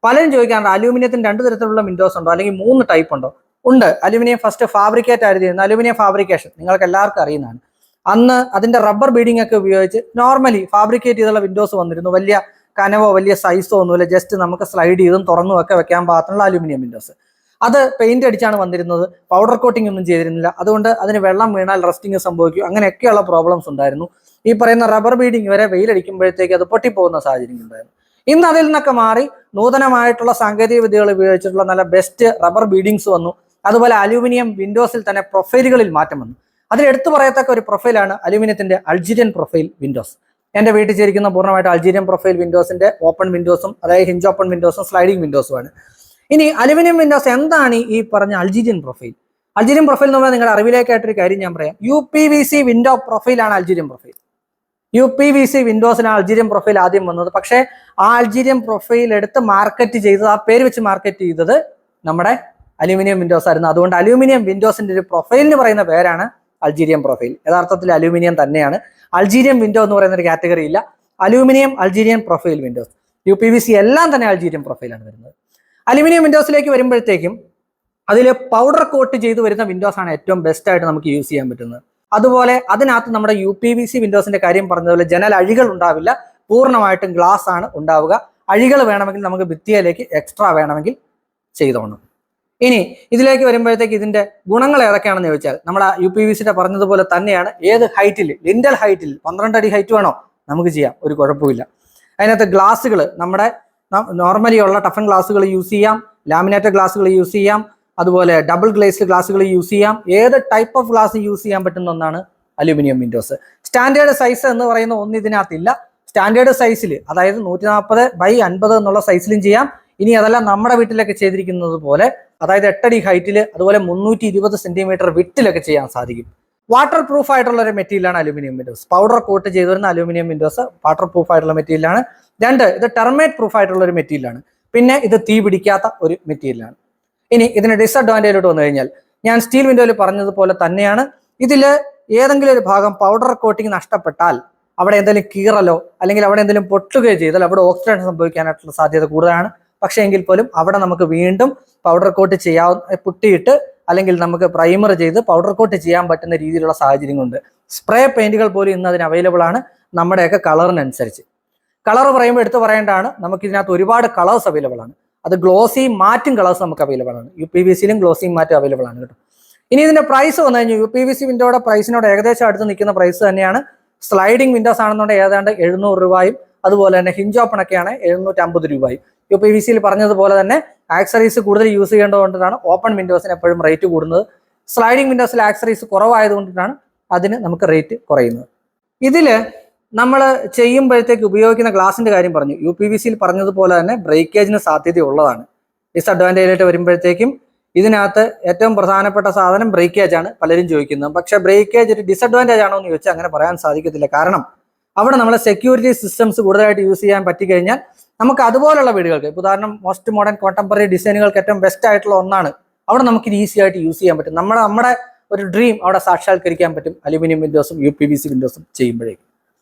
പലരും ചോദിക്കാറുണ്ട് അലൂമിനിയത്തിന് 2 തരത്തിലുള്ള വിൻഡോസ് ഉണ്ടോ, അല്ലെങ്കിൽ 3 ടൈപ്പ് ഉണ്ടോ? ഉണ്ട്. അലൂമിനിയം ഫസ്റ്റ് ഫാബ്രിക്കേറ്റ് ആയിരുന്നു, അലൂമിനിയം ഫാബ്രിക്കേഷൻ നിങ്ങൾക്ക് എല്ലാവർക്കും അറിയുന്നതാണ്. അന്ന് അതിന്റെ റബ്ബർ ബീഡിംഗ് ഒക്കെ ഉപയോഗിച്ച് നോർമലി ഫാബ്രിക്കേറ്റ് ചെയ്തുള്ള വിൻഡോസ് വന്നിരുന്നു. വലിയ കനവോ വലിയ സൈസോ ഒന്നുമില്ല, ജസ്റ്റ് നമുക്ക് സ്ലൈഡ് ചെയ്തും തുറന്നും ഒക്കെ വെക്കാൻ പാകത്തിനുള്ള അലൂമിനിയം വിൻഡോസ്. അത് പെയിന്റ് അടിച്ചാണ് വന്നിരുന്നത്, പൗഡർ കോട്ടിംഗ് ഒന്നും ചെയ്തിരുന്നില്ല. അതുകൊണ്ട് അതിന് വെള്ളം വീണാൽ റസ്റ്റിങ് സംഭവിക്കും, അങ്ങനെയൊക്കെയുള്ള പ്രോബ്ലംസ് ഉണ്ടായിരുന്നു. ഈ പറയുന്ന റബ്ബർ ബീഡിംഗ് വരെ വെയിലടിക്കുമ്പോഴത്തേക്ക് അത് പൊട്ടിപ്പോകുന്ന സാഹചര്യം ഉണ്ടായിരുന്നു. ഇന്ന് അതിൽ നിന്നൊക്കെ മാറി നൂതനമായിട്ടുള്ള സാങ്കേതിക വിദ്യകൾ ഉപയോഗിച്ചിട്ടുള്ള നല്ല ബെസ്റ്റ് റബ്ബർ ബീഡിങ്സ് വന്നു. അതുപോലെ അലൂമിനിയം വിൻഡോസിൽ തന്നെ പ്രൊഫൈലുകളിൽ മാറ്റം വന്നു. അതിൽ എടുത്തു പറയത്തക്ക ഒരു പ്രൊഫൈലാണ് അലൂമിനിയത്തിന്റെ അൾജീരിയൻ പ്രൊഫൈൽ വിൻഡോസ്. എന്റെ വീട്ടിൽ ചേരിക്കുന്ന പൂർണ്ണമായിട്ട് അൾജീരിയൻ പ്രൊഫൈൽ വിൻഡോസിന്റെ ഓപ്പൺ വിൻഡോസും, അതായത് ഹിഞ്ച് ഓപ്പൺ വിൻഡോസും സ്ലൈഡിംഗ് വിൻഡോസുമാണ്. ഇനി അലൂമിനിയം വിൻഡോസ് എന്താണ് ഈ പറഞ്ഞ അൾജീരിയൻ പ്രൊഫൈൽ? അൾജീരിയൻ പ്രൊഫൈൽ എന്ന് പറഞ്ഞാൽ നിങ്ങളുടെ അറിവിലേക്കായിട്ടൊരു കാര്യം ഞാൻ പറയാം. UPVC വിൻഡോ പ്രൊഫൈലാണ് അൾജീരിയൻ പ്രൊഫൈൽ. UPVC വിൻഡോസിനാണ് അൾജീരിയൻ പ്രൊഫൈൽ ആദ്യം വന്നത്. പക്ഷേ ആ അൾജീരിയൻ പ്രൊഫൈൽ എടുത്ത് മാർക്കറ്റ് ചെയ്തത്, ആ പേര് വെച്ച് മാർക്കറ്റ് ചെയ്തത് നമ്മുടെ അലൂമിനിയം വിൻഡോസ് ആയിരുന്നു. അതുകൊണ്ട് അലൂമിനിയം വിൻഡോസിന്റെ ഒരു പ്രൊഫൈലിന് പറയുന്ന പേരാണ് അൾജീരിയൻ പ്രൊഫൈൽ. യഥാർത്ഥത്തിൽ അലൂമിനിയം തന്നെയാണ്. അൾജീരിയൻ വിൻഡോ എന്ന് പറയുന്ന ഒരു കാറ്റഗറി ഇല്ല. Aluminium Algerian profile Windows, UPVC എല്ലാം തന്നെ അൾജീരിയൻ പ്രൊഫൈലാണ് വരുന്നത്. അലൂമിനിയം വിൻഡോസിലേക്ക് വരുമ്പോഴത്തേക്കും അതിൽ പൗഡർ കോട്ട് ചെയ്ത് വരുന്ന വിൻഡോസ് ആണ് ഏറ്റവും ബെസ്റ്റ് ആയിട്ട് നമുക്ക് യൂസ് ചെയ്യാൻ പറ്റുന്നത്. അതുപോലെ അതിനകത്ത് നമ്മുടെ UPVC വിൻഡോസിന്റെ കാര്യം പറഞ്ഞതുപോലെ ജനൽ അഴികൾ ഉണ്ടാവില്ല, പൂർണ്ണമായിട്ടും ഗ്ലാസ് ആണ് ഉണ്ടാവുക. അഴികൾ വേണമെങ്കിൽ നമുക്ക് ഭിത്തിയിലേക്ക് എക്സ്ട്രാ വേണമെങ്കിൽ ചെയ്തോണം. ഇനി ഇതിലേക്ക് വരുമ്പോഴത്തേക്ക് ഇതിന്റെ ഗുണങ്ങൾ ഏതൊക്കെയാണെന്ന് ചോദിച്ചാൽ നമ്മുടെ UPVCയുടെ പറഞ്ഞതുപോലെ തന്നെയാണ്. ഏത് ഹൈറ്റിൽ, ലിൻഡൽ ഹൈറ്റിൽ 12 അടി ഹൈറ്റ് വേണോ നമുക്ക് ചെയ്യാം, ഒരു കുഴപ്പമില്ല. അതിനകത്ത് ഗ്ലാസുകൾ നമ്മുടെ നോർമലി ഉള്ള ടഫൻ ഗ്ലാസുകൾ യൂസ് ചെയ്യാം, ലാമിനേറ്റഡ് ഗ്ലാസുകൾ യൂസ് ചെയ്യാം, അതുപോലെ ഡബിൾ ഗ്ലേസ്ഡ് ഗ്ലാസുകൾ യൂസ് ചെയ്യാം. ഏത് ടൈപ്പ് ഓഫ് ഗ്ലാസ് യൂസ് ചെയ്യാൻ പറ്റുന്ന ഒന്നാണ് അലൂമിനിയം വിൻഡോസ്. സ്റ്റാൻഡേർഡ് സൈസ് എന്ന് പറയുന്ന ഒന്നും ഇതിനകത്തില്ല. സ്റ്റാൻഡേർഡ് സൈസിൽ, അതായത് 140x50 എന്നുള്ള സൈസിലും ചെയ്യാം. ഇനി അതെല്ലാം നമ്മുടെ വീട്ടിലൊക്കെ ചെയ്തിരിക്കുന്നത് പോലെ, അതായത് 8 അടി ഹൈറ്റിൽ, അതുപോലെ 320 സെന്റിമീറ്റർ വിട്ടിലൊക്കെ ചെയ്യാൻ സാധിക്കും. വാട്ടർ പ്രൂഫ് ആയിട്ടുള്ള ഒരു മെറ്റീരിയലാണ് അലൂമിനിയം വിൻഡോസ്. പൗഡർ കോട്ട് ചെയ്തു വരുന്ന അലൂമിനിയം വിൻഡോസ് വാട്ടർ പ്രൂഫ് ആയിട്ടുള്ള മെറ്റീരിയലാണ്. 2, ഇത് ടെർമൈറ്റ് പ്രൂഫ് ആയിട്ടുള്ള ഒരു മെറ്റീരിയലാണ്. പിന്നെ ഇത് തീ പിടിക്കാത്ത ഒരു മെറ്റീരിയലാണ്. ഇനി ഇതിന് ഡിസഡ്വാൻറ്റേജിലോട്ട് വന്നു കഴിഞ്ഞാൽ ഞാൻ സ്റ്റീൽ വിൻഡോയിൽ പറഞ്ഞതുപോലെ തന്നെയാണ്. ഇതിൽ ഏതെങ്കിലും ഒരു ഭാഗം പൗഡർ കോട്ടിങ് നഷ്ടപ്പെട്ടാൽ, അവിടെ എന്തെങ്കിലും കീറലോ അല്ലെങ്കിൽ അവിടെ എന്തെങ്കിലും പൊട്ടുകയോ ചെയ്താൽ അവിടെ ഓക്സിഡേഷൻ സംഭവിക്കാനായിട്ടുള്ള സാധ്യത കൂടുതലാണ്. പക്ഷേ എങ്കിൽ പോലും അവിടെ നമുക്ക് വീണ്ടും പൗഡർ കോട്ട് ചെയ്യാവുന്ന പുട്ടിയിട്ട് അല്ലെങ്കിൽ നമുക്ക് പ്രൈമർ ചെയ്ത് പൗഡർ കോട്ട് ചെയ്യാൻ പറ്റുന്ന രീതിയിലുള്ള സാഹചര്യങ്ങളുണ്ട്. സ്പ്രേ പെയിന്റുകൾ പോലും ഇന്ന് അതിന് അവൈലബിൾ ആണ് നമ്മുടെയൊക്കെ കളറിനനുസരിച്ച്. കളർ പറയുമ്പോൾ എടുത്ത് പറയേണ്ടതാണ്, നമുക്ക് ഇതിനകത്ത് ഒരുപാട് കളേഴ്സ് അവൈലബിൾ ആണ്. അത് ഗ്ലോസിയും മാറ്റും കളേഴ്സ് നമുക്ക് അവൈലബിൾ ആണ്. UPVCയിലും ഗ്ലോസിയും മാറ്റും അവൈലബിൾ ആണ് കേട്ടോ. ഇനി ഇതിന്റെ പ്രൈസ് വന്നു കഴിഞ്ഞാൽ UPVC വിൻഡോയുടെ പ്രൈസിനോട് ഏകദേശം അടുത്ത് നിൽക്കുന്ന പ്രൈസ് തന്നെയാണ്. സ്ലൈഡിംഗ് വിൻഡോസ് ആണെന്നുണ്ടെങ്കിൽ ഏതാണ്ട് 700 രൂപയും അതുപോലെ തന്നെ ഹിഞ്ച് ഓപ്പൺ ഒക്കെയാണ് 750 രൂപയും. UPVCയിൽ പറഞ്ഞതുപോലെ തന്നെ ആക്സറീസ് കൂടുതൽ യൂസ് ചെയ്യേണ്ടതുകൊണ്ടാണ് ഓപ്പൺ വിൻഡോസിന് എപ്പോഴും റേറ്റ് കൂടുന്നത്. സ്ലൈഡിംഗ് വിൻഡോസിൽ ആക്സറീസ് കുറവായതുകൊണ്ടാണ് അതിന് നമുക്ക് റേറ്റ് കുറയുന്നത്. ഇതിൽ നമ്മൾ ചെയ്യുമ്പോഴത്തേക്ക് ഉപയോഗിക്കുന്ന ഗ്ലാസിന്റെ കാര്യം പറഞ്ഞു. UPVCയിൽ പറഞ്ഞതുപോലെ തന്നെ ബ്രേക്കേജിന് സാധ്യതയുള്ളതാണ്. ഡിസഡ്വാൻറ്റേജ് ആയിട്ട് വരുമ്പോഴത്തേക്കും ഇതിനകത്ത് ഏറ്റവും പ്രധാനപ്പെട്ട സാധനം ബ്രേക്കേജ് ആണ് പലരും ചോദിക്കുന്നത്. പക്ഷെ ബ്രേക്കേജ് ഒരു ഡിസഡ്വാൻറ്റേജ് ആണോ എന്ന് ചോദിച്ചാൽ അങ്ങനെ പറയാൻ സാധിക്കത്തില്ല. കാരണം അവിടെ നമ്മളെ സെക്യൂരിറ്റി സിസ്റ്റംസ് കൂടുതലായിട്ട് യൂസ് ചെയ്യാൻ പറ്റിക്കഴിഞ്ഞാൽ നമുക്ക് അതുപോലുള്ള വീടുകൾക്ക്, ഉദാഹരണം മോസ്റ്റ് മോഡേൺ കോണ്ടംപററി ഡിസൈനുകൾക്ക് ഏറ്റവും ബെസ്റ്റ് ആയിട്ടുള്ള ഒന്നാണ്, അവിടെ നമുക്ക് ഈസി ആയിട്ട് യൂസ് ചെയ്യാൻ പറ്റും. നമ്മുടെ ഒരു ഡ്രീം അവിടെ സാക്ഷാത്കരിക്കാൻ പറ്റും അലുമിനിയം വിൻഡോസും UPVC വിൻഡോസും ചെയ്യുമ്പോഴേക്കും.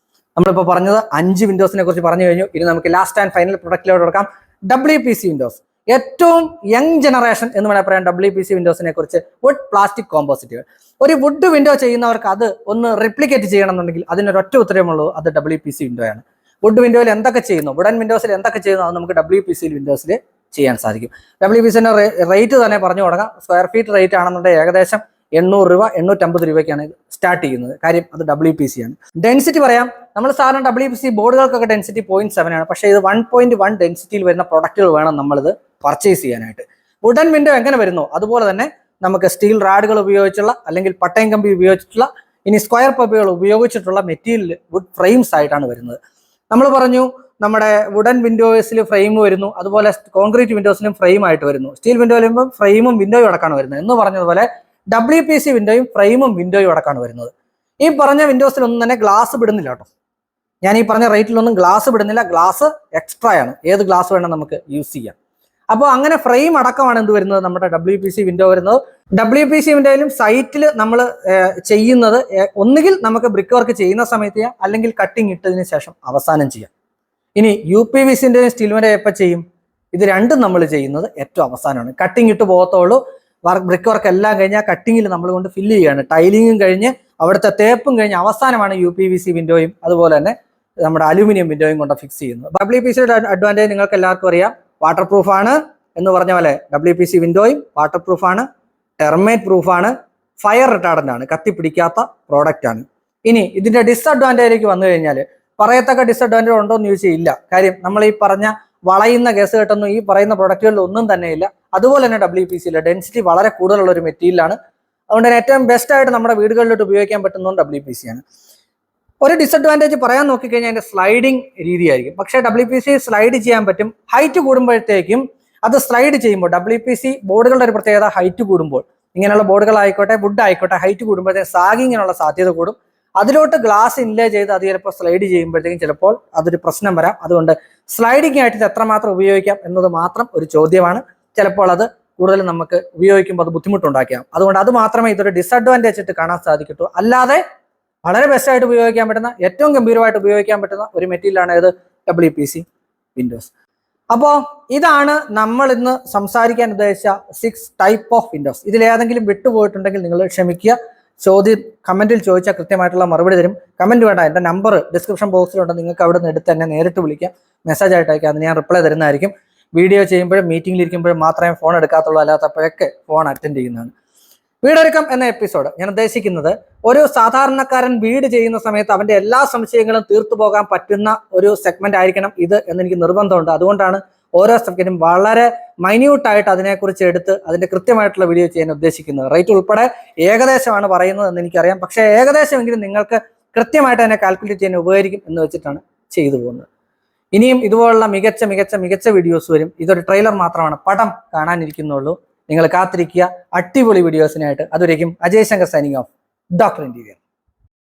നമ്മളിപ്പോൾ പറഞ്ഞത് 5 വിൻഡോസിനെ കുറിച്ച് പറഞ്ഞു കഴിഞ്ഞു. ഇനി നമുക്ക് ലാസ്റ്റ് ആൻഡ് ഫൈനൽ പ്രൊഡക്റ്റിലോട്ട് കൊടുക്കാം. WPC വിൻഡോസ്, ഏറ്റവും യങ് ജനറേഷൻ എന്ന് വേണമെങ്കിൽ പറയാം WPC വിൻഡോസിനെ കുറിച്ച്. വുഡ് പ്ലാസ്റ്റിക് കോമ്പോസിറ്റുകൾ. ഒരു വുഡ് വിൻഡോ ചെയ്യുന്നവർക്ക് അത് ഒന്ന് റിപ്ലിക്കേറ്റ് ചെയ്യണമെന്നുണ്ടെങ്കിൽ അതിനൊരൊറ്റ ഉത്തരമുള്ളൂ, അത് WPC വിൻഡോയാണ്. വുഡ് വിൻഡോയിൽ എന്തൊക്കെ ചെയ്യുന്നു, വുഡൻ വിൻഡോസിൽ എന്തൊക്കെ ചെയ്യുന്നു, അത് നമുക്ക് WPC വിൻഡോസിൽ ചെയ്യാൻ സാധിക്കും. WPCന്റെ റേറ്റ് തന്നെ പറഞ്ഞു തുടങ്ങാം. സ്ക്വയർ ഫീറ്റ് റേറ്റ് ആണെന്നുണ്ടെങ്കിൽ ഏകദേശം 800 രൂപ 850 രൂപയ്ക്കാണ് സ്റ്റാർട്ട് ചെയ്യുന്നത്. കാര്യം അത് WPC ആണ്. ഡെൻസിറ്റി പറയാം. നമ്മൾ സാധാരണ WPC ബോർഡുകൾക്കൊക്കെ ഡെൻസിറ്റി 0.7 ആണ്. പക്ഷേ ഇത് 1.1 ഡെൻസിറ്റിയിൽ വരുന്ന പ്രൊഡക്റ്റുകൾ വേണം നമ്മളിത് പർച്ചേസ് ചെയ്യാനായിട്ട്. വുഡൻ വിൻഡോ എങ്ങനെ വരുന്നു അതുപോലെ തന്നെ നമുക്ക് സ്റ്റീൽ റാഡുകൾ ഉപയോഗിച്ചുള്ള അല്ലെങ്കിൽ പട്ടയം കമ്പി ഉപയോഗിച്ചിട്ടുള്ള, ഇനി സ്ക്വയർ പബുകൾ ഉപയോഗിച്ചിട്ടുള്ള മെറ്റീരിയൽ വുഡ് ഫ്രെയിംസ് ആയിട്ടാണ് വരുന്നത്. നമ്മൾ പറഞ്ഞു നമ്മുടെ വുഡൻ വിൻഡോസിൽ ഫ്രെയിം വരുന്നു, അതുപോലെ കോൺക്രീറ്റ് വിൻഡോസിലും ഫ്രെയിം ആയിട്ട് വരുന്നു. സ്റ്റീൽ വിൻഡോ വരുമ്പോൾ ഫ്രെയിമും വിൻഡോയും അടക്കാണ് വരുന്നത്. എന്ന് പറഞ്ഞതുപോലെ WPC വിൻഡോയും ഫ്രെയിമും വിൻഡോയും അടക്കാണ് വരുന്നത്. ഈ പറഞ്ഞ വിൻഡോസിലൊന്നും തന്നെ ഗ്ലാസ് വിടുന്നില്ല കേട്ടോ. ഞാൻ ഈ പറഞ്ഞ റേറ്റിലൊന്നും ഗ്ലാസ് വിടുന്നില്ല. ഗ്ലാസ് എക്സ്ട്രാ ആണ്. ഏത് ഗ്ലാസ് വേണം നമുക്ക് യൂസ് ചെയ്യാം. അപ്പോൾ അങ്ങനെ ഫ്രെയിം അടക്കമാണ് എന്ത് വരുന്നത്, നമ്മുടെ WPC വിൻഡോ വരുന്നത്. WPC വിൻഡോയിലും സൈറ്റിൽ നമ്മൾ ചെയ്യുന്നത് ഒന്നുകിൽ നമുക്ക് ബ്രിക്ക് വർക്ക് ചെയ്യുന്ന സമയത്ത് ചെയ്യാം, അല്ലെങ്കിൽ കട്ടിങ് ഇട്ടതിന് ശേഷം അവസാനം ചെയ്യാം. ഇനി UPVCൻ്റെയും സ്റ്റീൽ വിൻഡോ എപ്പോൾ ചെയ്യും? ഇത് രണ്ടും നമ്മൾ ചെയ്യുന്നത് ഏറ്റവും അവസാനമാണ്. കട്ടിങ് ഇട്ട് പോകത്തുള്ളൂ. ബ്രിക്ക് വർക്ക് എല്ലാം കഴിഞ്ഞാൽ കട്ടിങ്ങിൽ നമ്മൾ കൊണ്ട് ഫില്ല് ചെയ്യുകയാണ്. ടൈലിങ്ങും കഴിഞ്ഞ് അവിടുത്തെ തേപ്പും കഴിഞ്ഞ് അവസാനമാണ് UPVC വിൻഡോയും അതുപോലെ തന്നെ നമ്മുടെ അലൂമിനിയം വിൻഡോയും കൊണ്ട് ഫിക്സ് ചെയ്യുന്നത്. WPCയുടെ അഡ്വാൻറ്റേജ് നിങ്ങൾക്ക് എല്ലാവർക്കും അറിയാം. വാട്ടർ പ്രൂഫ് ആണ് എന്ന് പറഞ്ഞ പോലെ WPC വിൻഡോയും വാട്ടർ പ്രൂഫ് ആണ്, ടെർമൈറ്റ് പ്രൂഫ് ആണ്, ഫയർ റിട്ടാർഡന്റ് ആണ്, കത്തിപ്പിടിക്കാത്ത പ്രോഡക്റ്റ് ആണ്. ഇനി ഇതിന്റെ ഡിസഡ്വാൻറ്റേജിലേക്ക് വന്നു കഴിഞ്ഞാൽ പറയത്തക്ക ഡിസഡ്വാൻറ്റേജ് ഉണ്ടോ എന്ന് ചോദിച്ചാൽ ഇല്ല. കാര്യം നമ്മൾ ഈ പറഞ്ഞ വളയുന്ന കേസ് കേട്ടൊന്നും ഈ പറയുന്ന പ്രൊഡക്റ്റുകളിൽ ഒന്നും തന്നെ ഇല്ല. അതുപോലെ തന്നെ WPCയിലെ ഡെൻസിറ്റി വളരെ കൂടുതലുള്ള ഒരു മെറ്റീരിയലാണ്. അതുകൊണ്ട് തന്നെ ഏറ്റവും ബെസ്റ്റ് ആയിട്ട് നമ്മുടെ വീടുകളിലോട്ട് ഉപയോഗിക്കാൻ പറ്റുന്നതും WPC ആണ്. ഒരു ഡിസഡ്വാൻറ്റേജ് പറയാൻ നോക്കിക്കഴിഞ്ഞാൽ അതിന്റെ സ്ലൈഡിങ് രീതിയായിരിക്കും. പക്ഷേ WPC സ്ലൈഡ് ചെയ്യാൻ പറ്റും. ഹൈറ്റ് കൂടുമ്പോഴത്തേക്കും അത് സ്ലൈഡ് ചെയ്യുമ്പോൾ WPC ബോർഡുകളുടെ ഒരു പ്രത്യേകത, ഹൈറ്റ് കൂടുമ്പോൾ ഇങ്ങനെയുള്ള ബോർഡുകളായിക്കോട്ടെ വുഡ് ആയിക്കോട്ടെ ഹൈറ്റ് കൂടുമ്പോഴത്തേക്കും സാഗിങ്ങിനുള്ള സാധ്യത കൂടും. അതിലോട്ട് ഗ്ലാസ് ഇൻലേ ചെയ്ത് അത് ചിലപ്പോൾ സ്ലൈഡ് ചെയ്യുമ്പോഴത്തേക്കും ചിലപ്പോൾ അതൊരു പ്രശ്നം വരാം. അതുകൊണ്ട് സ്ലൈഡിങ് ആയിട്ട് ഇത് എത്രമാത്രം ഉപയോഗിക്കാം എന്നത് മാത്രം ഒരു ചോദ്യമാണ്. ചിലപ്പോൾ അത് കൂടുതലും നമുക്ക് ഉപയോഗിക്കുമ്പോൾ അത് ബുദ്ധിമുട്ടുണ്ടാക്കാം. അതുകൊണ്ട് അത് മാത്രമേ ഇതൊരു ഡിസഡ്വാൻറ്റേജ് ആയിട്ട് കാണാൻ സാധിക്കട്ടൂ. അല്ലാതെ വളരെ ബെസ്റ്റ് ആയിട്ട് ഉപയോഗിക്കാൻ പറ്റുന്ന, ഏറ്റവും ഗംഭീരമായിട്ട് ഉപയോഗിക്കാൻ പറ്റുന്ന ഒരു മെറ്റീരിയലാണ് ഇത് WPC വിൻഡോസ്. അപ്പോൾ ഇതാണ് നമ്മൾ ഇന്ന് സംസാരിക്കാൻ ഉദ്ദേശിച്ച 6 ടൈപ്പ് ഓഫ് വിൻഡോസ്. ഇതിലേതെങ്കിലും വിട്ടുപോയിട്ടുണ്ടെങ്കിൽ നിങ്ങൾ ക്ഷമിക്കുക. ചോദ്യം കമന്റിൽ ചോദിച്ചാൽ കൃത്യമായിട്ടുള്ള മറുപടി തരും. കമന്റ് വേണ്ട, എൻ്റെ നമ്പർ ഡിസ്ക്രിപ്ഷൻ ബോക്സിലുണ്ട്. നിങ്ങൾക്ക് അവിടെ നിന്ന് എടുത്ത് തന്നെ നേരിട്ട് വിളിക്കാം, മെസ്സേജ് ആയിട്ട് അയക്കാം. അതിന് ഞാൻ റിപ്ലൈ തരുന്നതായിരിക്കും. വീഡിയോ ചെയ്യുമ്പോഴും മീറ്റിംഗിൽ ഇരിക്കുമ്പോഴും മാത്രമേ ഫോൺ എടുക്കാത്തുള്ളൂ, അല്ലാത്തപ്പോഴൊക്കെ ഫോൺ അറ്റൻഡ് ചെയ്യുന്നതാണ്. വീടൊരുക്കം എന്ന എപ്പിസോഡ് ഞാൻ ഉദ്ദേശിക്കുന്നത് ഒരു സാധാരണക്കാരൻ വീട് ചെയ്യുന്ന സമയത്ത് അവന്റെ എല്ലാ സംശയങ്ങളും തീർത്തു പോകാൻ പറ്റുന്ന ഒരു സെഗ്മെന്റ് ആയിരിക്കണം ഇത് എന്നെനിക്ക് നിർബന്ധമുണ്ട്. അതുകൊണ്ടാണ് ഓരോ സെഗ്മെന്റും വളരെ മൈന്യൂട്ടായിട്ട് അതിനെക്കുറിച്ച് എടുത്ത് അതിന്റെ കൃത്യമായിട്ടുള്ള വീഡിയോ ചെയ്യാൻ ഉദ്ദേശിക്കുന്നത്. റേറ്റ് ഉൾപ്പെടെ ഏകദേശമാണ് പറയുന്നത് എന്ന് എനിക്കറിയാം. പക്ഷേ ഏകദേശമെങ്കിലും നിങ്ങൾക്ക് കൃത്യമായിട്ട് തന്നെ കാൽക്കുലേറ്റ് ചെയ്യാൻ ഉപകരിക്കും എന്ന് വെച്ചിട്ടാണ് ചെയ്തു പോകുന്നത്. ഇനിയും ഇതുപോലുള്ള മികച്ച വീഡിയോസ് വരും. ഇതൊരു ട്രെയിലർ മാത്രമാണ്, പടം കാണാനിരിക്കുന്നുള്ളൂ. നിങ്ങൾ കാത്തിരിക്കുക അടിപൊളി വീഡിയോസിനായിട്ട്. അതുവരേക്കും Ajay Shankar signing off, doctor interior.